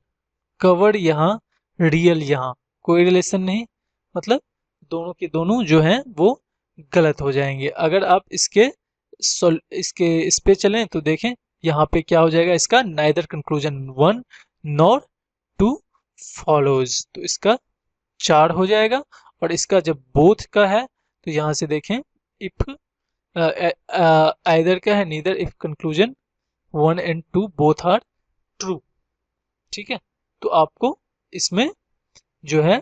covered यहाँ रियल यहाँ कोई रिलेशन नहीं, मतलब दोनों के दोनों जो हैं वो गलत हो जाएंगे। अगर आप इसके इस पे चलें तो देखें यहाँ पे क्या हो जाएगा, इसका neither conclusion one nor two follows, तो इसका 4 हो जाएगा। और इसका जब बोथ का है तो यहाँ से देखें इफ आइदर का है neither if conclusion 1 and 2 both are true. ठीक है, तो आपको इसमें जो है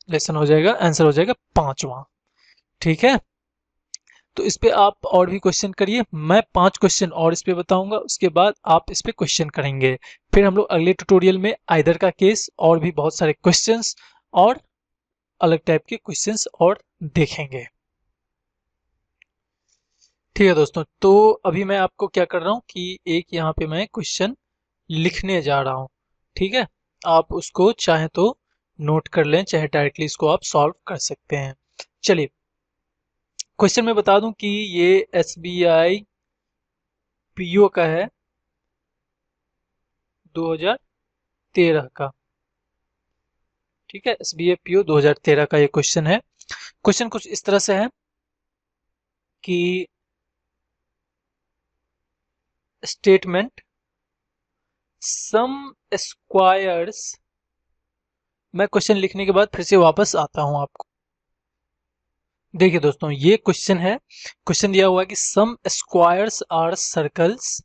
लेसन हो जाएगा, आंसर हो जाएगा 5वां। ठीक है, तो इस पे आप और भी क्वेश्चन करिए, मैं 5 क्वेश्चन और इस पे बताऊंगा, उसके बाद आप इस पे क्वेश्चन करेंगे। फिर हम लोग अगले ट्यूटोरियल में आइदर का केस और भी बहुत सारे क्वेश्चंस और अलग टाइप के क्वेश्चंस और देखेंगे। ठीक है दोस्तों, तो अभी मैं आपको क्या कर रहा हूँ कि एक यहाँ पे मैं क्वेश्चन लिखने जा रहा हूँ। ठीक है, आप उसको चाहे तो नोट कर लें, चाहे डायरेक्टली इसको आप सॉल्व कर सकते हैं। चलिए क्वेश्चन मैं बता दूं कि ये SBI PO का है 2013 का। ठीक है, SBI PO 2013 का ये क्वेश्चन है। क्वेश्चन कुछ इस तरह से है कि स्टेटमेंट सम स्क्वायर्स, मैं क्वेश्चन लिखने के बाद फिर से वापस आता हूं आपको। देखिए दोस्तों ये क्वेश्चन है, क्वेश्चन दिया हुआ है कि some squares are circles,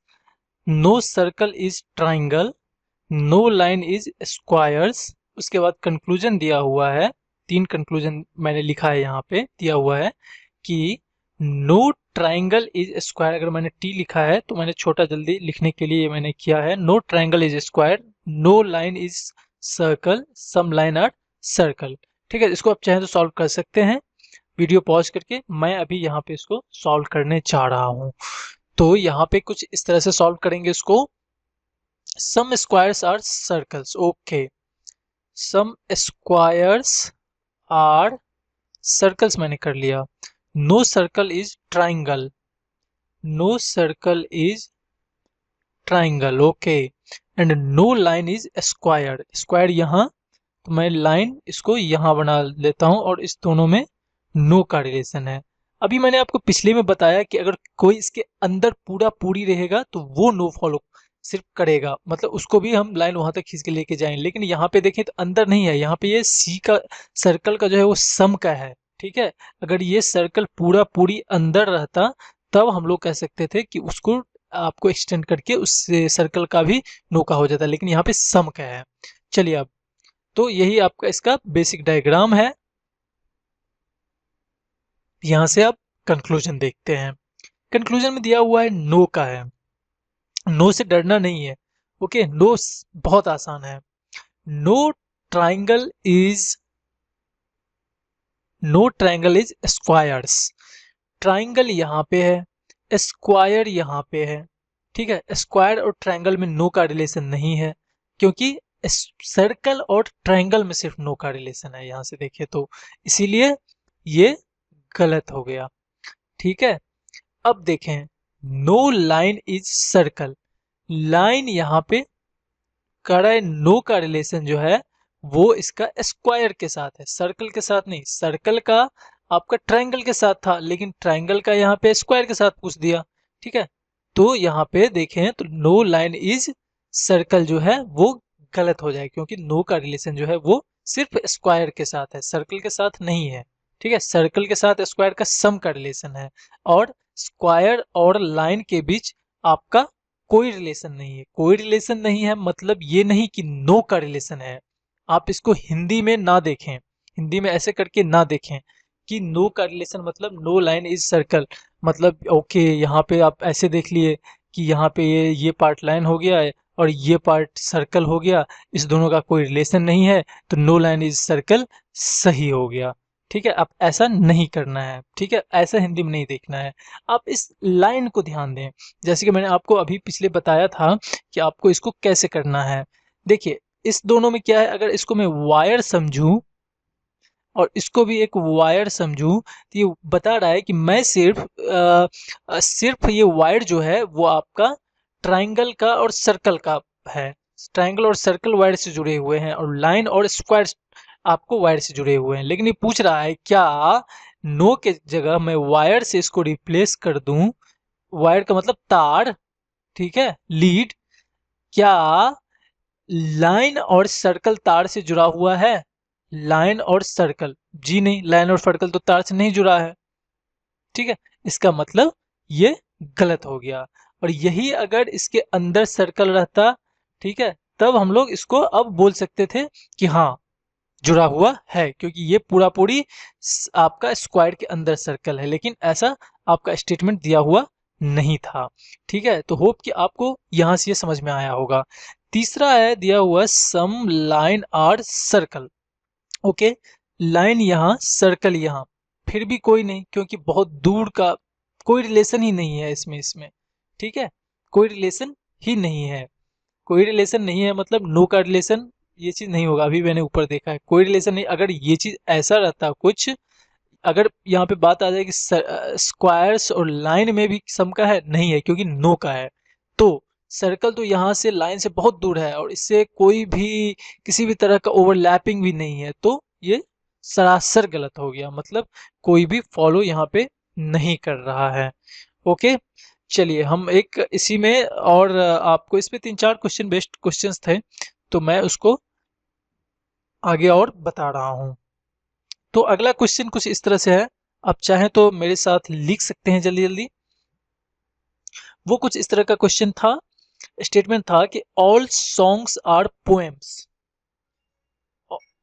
no circle is triangle, no line is squares. उसके बाद कंक्लूजन दिया हुआ है, 3 कंक्लूजन मैंने लिखा है यहाँ पे दिया हुआ है कि नो ट्राइंगल इज स्क्वायर, अगर मैंने टी लिखा है तो मैंने छोटा जल्दी लिखने के लिए मैंने किया है, no triangle is square, no line is circle, some line are circle. ठीक है, इसको आप चाहें तो सॉल्व कर सकते हैं वीडियो पॉज करके, मैं अभी यहाँ पे इसको सॉल्व करने जा रहा हूँ। तो यहाँ पे कुछ इस तरह से सॉल्व करेंगे इसको, some squares are circles, okay, some squares are circles मैंने कर लिया, no circle is triangle, no circle is triangle, okay, and no line is square, square यहाँ, तो मैं लाइन इसको यहाँ बना लेता हूँ और इस दोनों में नो का रिलेशन है। अभी मैंने आपको पिछले में बताया कि अगर कोई इसके अंदर पूरा पूरी रहेगा तो वो नो फॉलो सिर्फ करेगा, मतलब उसको भी हम लाइन वहां तक खींच के लेके जाएंगे, लेकिन यहाँ पे देखें तो अंदर नहीं है, यहाँ पे ये सी का सर्कल का जो है वो सम का है। ठीक है, अगर ये सर्कल पूरा पूरी अंदर रहता तब हम लोग कह सकते थे कि उसको आपको एक्सटेंड करके उस सर्कल का भी नो का हो जाता, लेकिन यहाँ पे सम का है। चलिए अब तो यही आपका इसका बेसिक डायग्राम है, यहां से आप कंक्लूजन देखते हैं। कंक्लूजन में दिया हुआ है नो का है, नो से डरना नहीं है, ओके, नो बहुत आसान है। No triangle is, no triangle is squares, triangle यहाँ पे है, स्क्वायर यहाँ पे है। ठीक है, स्क्वायर और ट्राइंगल में नो का रिलेशन नहीं है, क्योंकि सर्कल और ट्राइंगल में सिर्फ नो का रिलेशन है, यहां से देखिए तो इसीलिए ये गलत हो गया। ठीक है, अब देखें no line is circle, line यहाँ पे कड़ा नो का रिलेशन जो है वो इसका स्क्वायर के साथ है, सर्कल के साथ नहीं। सर्कल का आपका ट्रायंगल के साथ था, लेकिन ट्रायंगल का यहाँ पे स्क्वायर के साथ पूछ दिया। ठीक है, तो यहाँ पे देखें तो नो लाइन इज सर्कल जो है वो गलत हो जाए, क्योंकि नो का रिलेशन जो है वो सिर्फ स्क्वायर के साथ है, सर्कल के साथ नहीं है। ठीक है, सर्कल के साथ स्क्वायर का सम का रिलेशन है, और स्क्वायर और लाइन के बीच आपका कोई रिलेशन नहीं है। कोई रिलेशन नहीं है मतलब ये नहीं कि नो का रिलेशन है। आप इसको हिंदी में ना देखें, हिंदी में ऐसे करके ना देखें कि नो का रिलेशन मतलब नो लाइन इज सर्कल, मतलब ओके यहाँ पे आप ऐसे देख लिए कि यहाँ पे ये पार्ट लाइन हो गया है और ये पार्ट सर्कल हो गया, इस दोनों का कोई रिलेशन नहीं है, तो नो लाइन इज सर्कल सही हो गया। ठीक है, अब ऐसा नहीं करना है, ठीक है, ऐसा हिंदी में नहीं देखना है। आप इस लाइन को ध्यान दें, जैसे कि मैंने आपको अभी पिछले बताया था कि आपको इसको कैसे करना है। देखिए, इस दोनों में क्या है, अगर इसको मैं वायर समझूं और इसको भी एक वायर समझूं, तो ये बता रहा है कि मैं सिर्फ ये वायर जो है वो आपका ट्रायंगल का और सर्कल का है। ट्रायंगल और सर्कल वायर से जुड़े हुए हैं और लाइन और स्क्वायर आपको वायर से जुड़े हुए हैं। लेकिन ये पूछ रहा है क्या नो के जगह मैं वायर से इसको रिप्लेस कर दूं। वायर का मतलब तार, ठीक है, लीड। क्या लाइन और सर्कल तार से जुड़ा हुआ है? लाइन और सर्कल, जी नहीं, लाइन और सर्कल तो तार से नहीं जुड़ा है। ठीक है, इसका मतलब ये गलत हो गया। और यही अगर इसके अंदर सर्कल रहता, ठीक है, तब हम लोग इसको अब बोल सकते थे कि हाँ जुड़ा हुआ है, क्योंकि ये पूरा पूरी आपका स्क्वायर के अंदर सर्कल है। लेकिन ऐसा आपका स्टेटमेंट दिया हुआ नहीं था। ठीक है, तो होप कि आपको यहां से ये समझ में आया होगा। तीसरा है दिया हुआ some line are circle. Okay, line यहाँ सर्कल यहाँ, फिर भी कोई नहीं, क्योंकि बहुत दूर का कोई रिलेशन ही नहीं है इसमें। ठीक है, कोई रिलेशन ही नहीं है। कोई रिलेशन नहीं है मतलब नो का रिलेशन, ये चीज नहीं होगा। अभी मैंने ऊपर देखा है, कोई रिलेशन नहीं। अगर ये चीज ऐसा रहता कुछ, अगर यहाँ पे बात आ जाए कि स्क्वायर्स और लाइन में भी सम का है, नहीं है क्योंकि नो का है। तो सर्कल तो यहाँ से लाइन से बहुत दूर है और इससे कोई भी किसी भी तरह का ओवरलैपिंग भी नहीं है, तो ये सरासर गलत हो गया। मतलब कोई भी फॉलो यहाँ पे नहीं कर रहा है। ओके, चलिए हम एक इसी में और आपको इसमें 3-4 क्वेश्चन बेस्ड क्वेश्चंस थे, तो मैं उसको आगे और बता रहा हूँ। तो अगला क्वेश्चन कुछ इस तरह से है, आप चाहें तो मेरे साथ लिख सकते हैं जल्दी जल्दी। वो कुछ इस तरह का क्वेश्चन था, स्टेटमेंट था कि ऑल सॉन्ग्स आर पोएम्स।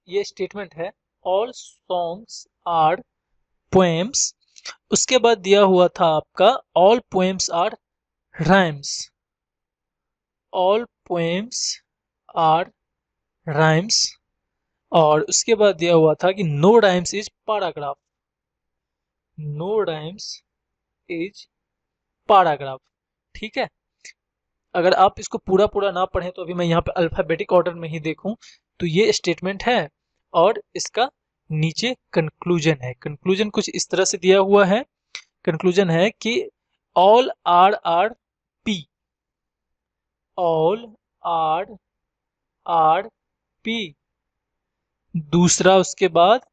ये स्टेटमेंट है, ऑल सॉन्ग्स आर पोएम्स। उसके बाद दिया हुआ था आपका all poems are rhymes. All poems are rhymes. और उसके बाद दिया हुआ था कि no rhymes is paragraph. No rhymes is paragraph. ठीक है, अगर आप इसको पूरा पूरा ना पढ़ें तो अभी मैं यहाँ पे अल्फाबेटिक ऑर्डर में ही देखूं तो ये स्टेटमेंट है। और इसका नीचे कंक्लूजन है। कंक्लूजन कुछ इस तरह से दिया हुआ है, कंक्लूजन है कि all R P. All R P. दूसरा उसके बाद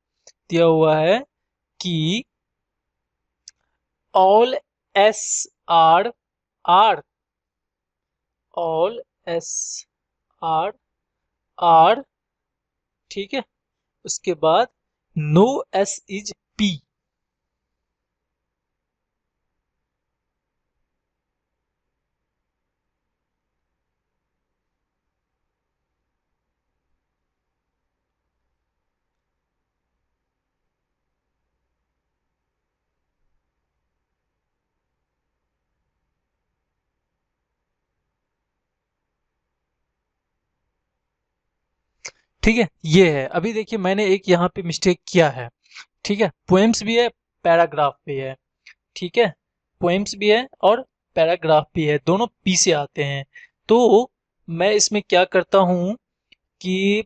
दिया हुआ है कि all S are R. All S are R. ठीक है, उसके बाद नो एस इज पी। ठीक है, ये है। अभी देखिए मैंने एक यहाँ पे मिस्टेक किया है। ठीक है, पोएम्स भी है, पैराग्राफ भी है। ठीक है, पोएम्स भी है और पैराग्राफ भी है, दोनों पी से आते हैं। तो मैं इसमें क्या करता हूँ कि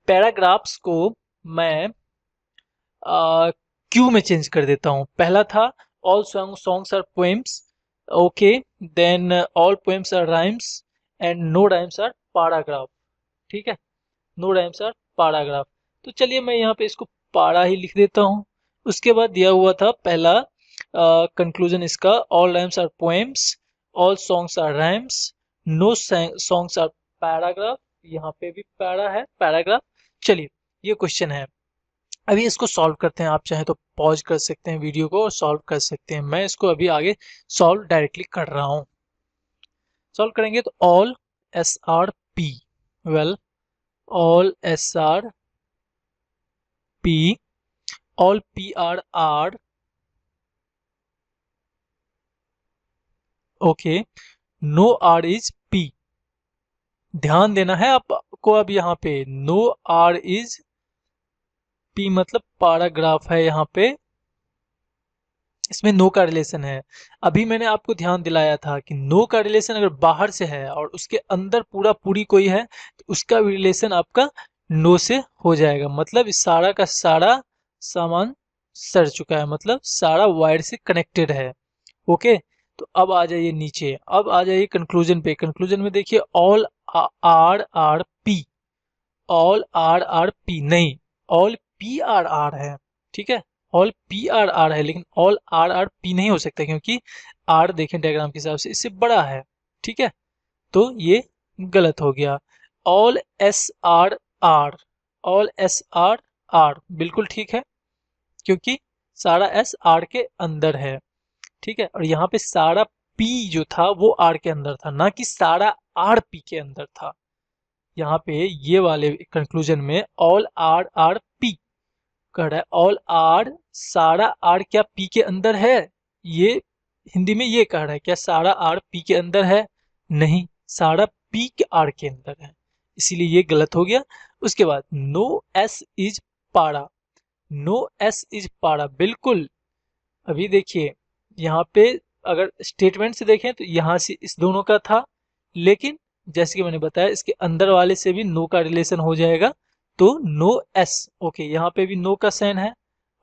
पैराग्राफ्स को मैं क्यू में चेंज कर देता हूँ। पहला था all songs are poems. Okay, then all poems are rhymes and no rhymes are paragraph. ठीक है, नो राइम्स आर पैराग्राफ। तो चलिए मैं यहाँ पे इसको पारा ही लिख देता हूँ। उसके बाद दिया हुआ था पहला कंक्लूजन इसका, all rhymes are poems, all songs are rhymes, no songs are paragraph. यहाँ पे भी पैरा है, पैराग्राफ। चलिए, ये क्वेश्चन है। अभी इसको सॉल्व करते हैं। आप चाहें तो पॉज कर सकते हैं वीडियो को और सॉल्व कर सकते हैं। मैं इसको अभी आगे सॉल्व डायरेक्टली कर रहा हूँ। सॉल्व करेंगे तो all S are P, well all S are P, all P are R. Okay, no R is P. ध्यान देना है आपको अब यहाँ पे, नो आर इज पी मतलब पैराग्राफ है यहाँ पे, इसमें नो का रिलेशन है। अभी मैंने आपको ध्यान दिलाया था कि नो का रिलेशन अगर बाहर से है और उसके अंदर पूरा पूरी कोई है तो उसका भी रिलेशन आपका नो से हो जाएगा। मतलब इस सारा का सारा सामान सड़ चुका है, मतलब सारा वायर से कनेक्टेड है। ओके, तो अब आ जाइए नीचे, अब आ जाइए कंक्लूजन पे। कंक्लूजन में देखिए all R are P, all R are P नहीं, ऑल पी आर आर है। ठीक है, ऑल पी आर आर है, लेकिन ऑल आर आर पी नहीं हो सकता क्योंकि आर देखें डायग्राम के हिसाब से इससे बड़ा है। ठीक है, तो ये गलत हो गया। All S are R, all S are R बिल्कुल ठीक है क्योंकि सारा एस आर के अंदर है। ठीक है, और यहाँ पे सारा पी जो था वो आर के अंदर था, ना कि सारा आर पी के अंदर था। यहाँ पे ये वाले कंक्लूजन में ऑल आर आर पी कह रहा है, ऑल आर सारा आर क्या पी के अंदर है? ये हिंदी में ये कह रहा है, क्या सारा आर पी के अंदर है? नहीं, सारा पी के आर के अंदर है, इसीलिए ये गलत हो गया। उसके बाद नो एस इज पारा, नो एस इज पारा बिल्कुल। अभी देखिए यहाँ पे अगर स्टेटमेंट से देखें तो यहाँ से इस दोनों का था, लेकिन जैसे कि मैंने बताया इसके अंदर वाले से भी नो का रिलेशन हो जाएगा, तो नो एस। ओके, यहाँ पे भी नो का साइन है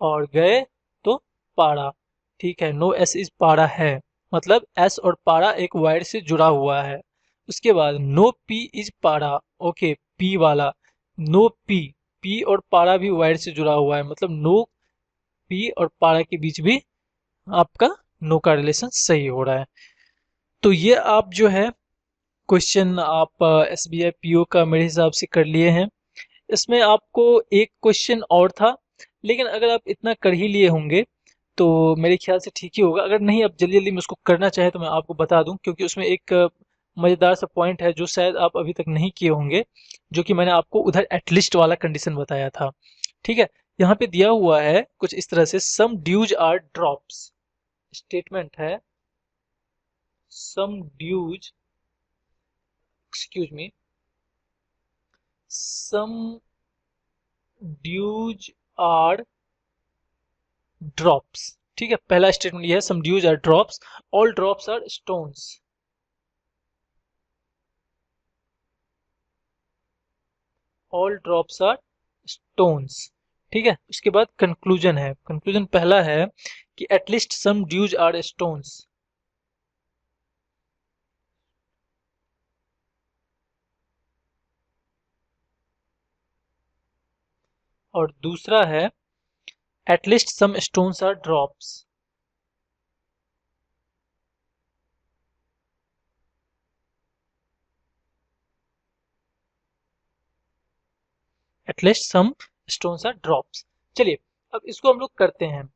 और गए तो पारा। ठीक है, नो एस इज पारा है, मतलब एस और पारा एक वायर से जुड़ा हुआ है। उसके बाद नो पी इज पारा। ओके, पी वाला नो पी, पी और पारा भी वायर से जुड़ा हुआ है, मतलब नो पी और पारा के बीच भी आपका नो का रिलेशन सही हो रहा है। तो ये आप जो है क्वेश्चन आप एसबीआई पीओ का मेरे हिसाब से कर लिए हैं। इसमें आपको एक क्वेश्चन और था, लेकिन अगर आप इतना कर ही लिए होंगे तो मेरे ख्याल से ठीक ही होगा। अगर नहीं आप जल्दी जल्दी में उसको करना चाहे तो मैं आपको बता दूं, क्योंकि उसमें एक मजेदार सा पॉइंट है जो शायद आप अभी तक नहीं किए होंगे, जो कि मैंने आपको उधर एटलिस्ट वाला कंडीशन बताया था। ठीक है, यहाँ पे दिया हुआ है कुछ इस तरह से, सम ड्यूज आर ड्रॉप्स। स्टेटमेंट है some dues, excuse me, some dues are drops। ठीक है, पहला स्टेटमेंट ये है, some dues are drops, all drops are stones। all drops are stones। ठीक है, उसके बाद कंक्लूजन है। कंक्लूजन पहला है कि at least some dews are stones, और दूसरा है at least some stones are drops. At least some stones are drops. चलिए अब इसको हम लोग करते हैं।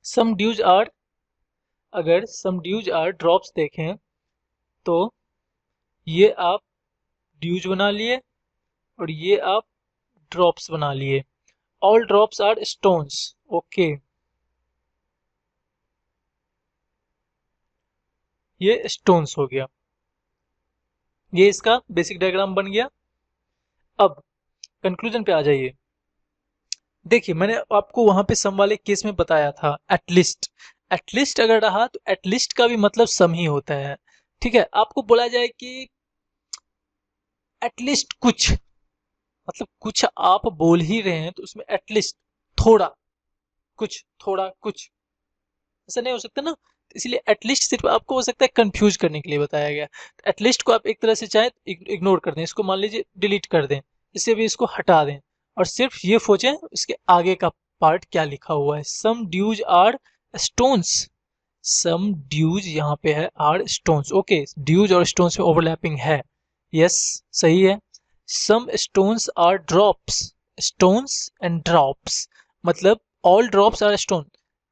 सम ड्यूज आर, अगर सम ड्यूज आर ड्रॉप्स देखें तो ये आप ड्यूज बना लिए और ये आप ड्रॉप्स बना लिए। All drops are stones. Okay, ये स्टोन्स हो गया, ये इसका बेसिक डायग्राम बन गया। अब कंक्लूजन पे आ जाइए। देखिए मैंने आपको वहां पे सम वाले केस में बताया था एटलीस्ट, एटलीस्ट अगर रहा तो एटलीस्ट का भी मतलब सम ही होता है। ठीक है, आपको बोला जाए कि एटलीस्ट कुछ, मतलब कुछ आप बोल ही रहे हैं तो उसमें एटलीस्ट थोड़ा कुछ, थोड़ा कुछ, ऐसा नहीं हो सकता ना। तो इसलिए एटलीस्ट सिर्फ आपको हो सकता है कंफ्यूज करने के लिए बताया गया। तो एटलीस्ट को आप एक तरह से चाहे इग्नोर कर दें, इसको मान लीजिए डिलीट कर दें, इससे भी इसको हटा दें और सिर्फ ये सोचें उसके आगे का पार्ट क्या लिखा हुआ है। Some dews are stones, some dews यहाँ पे है आर स्टोन्स। ओके, ड्यूज और स्टोन्स में ओवरलैपिंग है, यस सही है। Some stones are drops, stones and drops मतलब all drops are stone,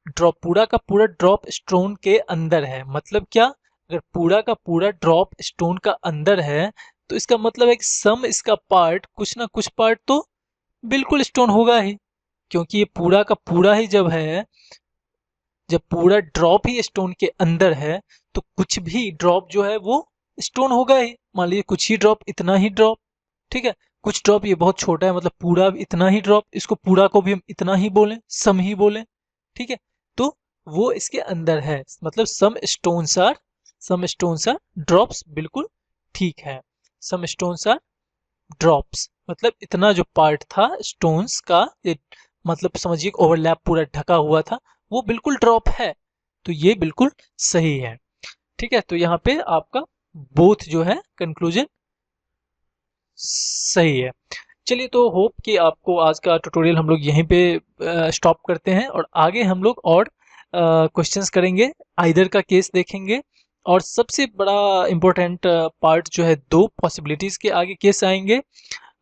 drop पूरा का पूरा ड्रॉप स्टोन के अंदर है। मतलब क्या, अगर पूरा का पूरा ड्रॉप स्टोन का अंदर है तो इसका मतलब है कि सम इसका पार्ट, कुछ ना कुछ पार्ट तो बिल्कुल स्टोन होगा ही, क्योंकि ये पूरा का पूरा ही जब है जब पूरा ड्रॉप ही स्टोन के अंदर है तो कुछ भी ड्रॉप जो है वो स्टोन होगा ही। मान लीजिए कुछ ही ड्रॉप, इतना ही ड्रॉप, ठीक है। कुछ ड्रॉप ये बहुत छोटा है, मतलब पूरा इतना ही ड्रॉप, इसको पूरा को भी हम इतना ही बोलें, सम ही बोलें, ठीक है। तो वो इसके अंदर है, मतलब सम स्टोन्स आर ड्रॉप्स, बिल्कुल ठीक है। सम स्टोन्स आर ड्रॉप्स मतलब इतना जो पार्ट था स्टोन्स का, ये मतलब समझिए ओवरलैप पूरा ढका हुआ था, वो बिल्कुल ड्रॉप है। तो ये बिल्कुल सही है, ठीक है। तो यहाँ पे आपका बोथ जो है कंक्लूजन सही है। चलिए, तो होप कि आपको आज का ट्यूटोरियल हम लोग यहीं पे स्टॉप करते हैं, और आगे हम लोग और क्वेश्चंस करेंगे, आइदर का केस देखेंगे, और सबसे बड़ा इम्पोर्टेंट पार्ट जो है, दो पॉसिबिलिटीज के आगे केस आएंगे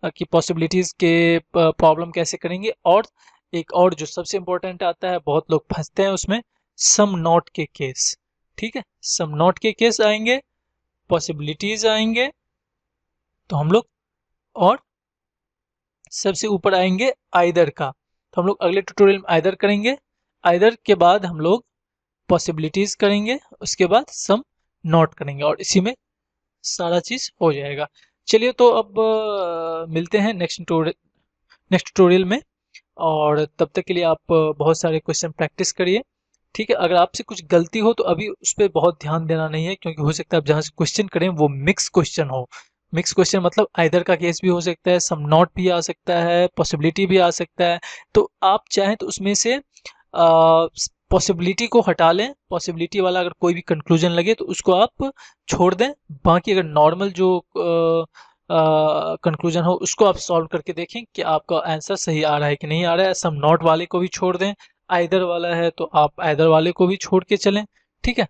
कि पॉसिबिलिटीज के प्रॉब्लम कैसे करेंगे, और एक और जो सबसे इम्पोर्टेंट आता है, बहुत लोग फंसते हैं उसमें, सम नॉट के केस, ठीक है। सम नॉट के केस आएंगे, पॉसिबिलिटीज आएंगे, तो हम लोग, और सबसे ऊपर आएंगे आइदर का। तो हम लोग अगले ट्यूटोरियल में आइदर करेंगे, आइदर के बाद हम लोग पॉसिबिलिटीज करेंगे, उसके बाद सम नॉट करेंगे, और इसी में सारा चीज हो जाएगा। चलिए, तो अब मिलते हैं नेक्स्ट ट्यूटोरियल में, और तब तक के लिए आप बहुत सारे क्वेश्चन प्रैक्टिस करिए, ठीक है। अगर आपसे कुछ गलती हो तो अभी उस पर बहुत ध्यान देना नहीं है, क्योंकि हो सकता है आप जहाँ से क्वेश्चन करें वो मिक्स क्वेश्चन हो। मिक्स क्वेश्चन मतलब आइदर का केस भी हो सकता है, सम नॉट भी आ सकता है, पॉसिबिलिटी भी आ सकता है। तो आप चाहें तो उसमें से पॉसिबिलिटी को हटा लें, पॉसिबिलिटी वाला अगर कोई भी कंक्लूजन लगे तो उसको आप छोड़ दें। बाकी अगर नॉर्मल जो कंक्लूजन हो उसको आप सॉल्व करके देखें कि आपका आंसर सही आ रहा है कि नहीं आ रहा है। सम नॉट वाले को भी छोड़ दें, आइदर वाला है तो आप आइदर वाले को भी छोड़ के चलें, ठीक है।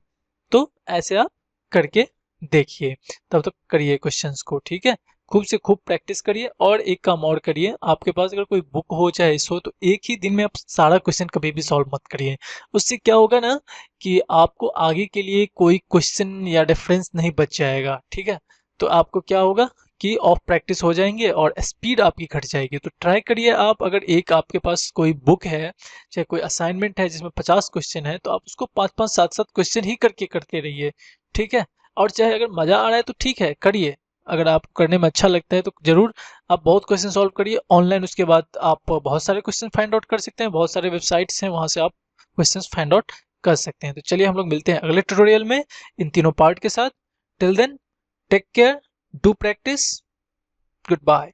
तो ऐसे आप करके देखिए, तब तक करिए क्वेश्चंस को, ठीक है। खूब से खूब प्रैक्टिस करिए, और एक काम और करिए, आपके पास अगर कोई बुक हो चाहे इस हो, तो एक ही दिन में आप सारा क्वेश्चन कभी भी सॉल्व मत करिए। उससे क्या होगा ना कि आपको आगे के लिए कोई क्वेश्चन या रेफरेंस नहीं बच जाएगा, ठीक है। तो आपको क्या होगा कि ऑफ प्रैक्टिस हो जाएंगे और स्पीड आपकी घट जाएगी। तो ट्राई करिए आप, अगर एक आपके पास कोई बुक है, चाहे कोई असाइनमेंट है जिसमें 50 क्वेश्चन है, तो आप उसको 5-5 7-7 क्वेश्चन ही करके करते रहिए, ठीक है। और चाहे अगर मजा आ रहा है तो ठीक है, करिए। अगर आपको करने में अच्छा लगता है तो जरूर आप बहुत क्वेश्चन सॉल्व करिए ऑनलाइन। उसके बाद आप बहुत सारे क्वेश्चन फाइंड आउट कर सकते हैं, बहुत सारे वेबसाइट्स हैं, वहां से आप क्वेश्चन फाइंड आउट कर सकते हैं। तो चलिए, हम लोग मिलते हैं अगले ट्यूटोरियल में इन तीनों पार्ट के साथ। Till then, take care, do practice, good bye.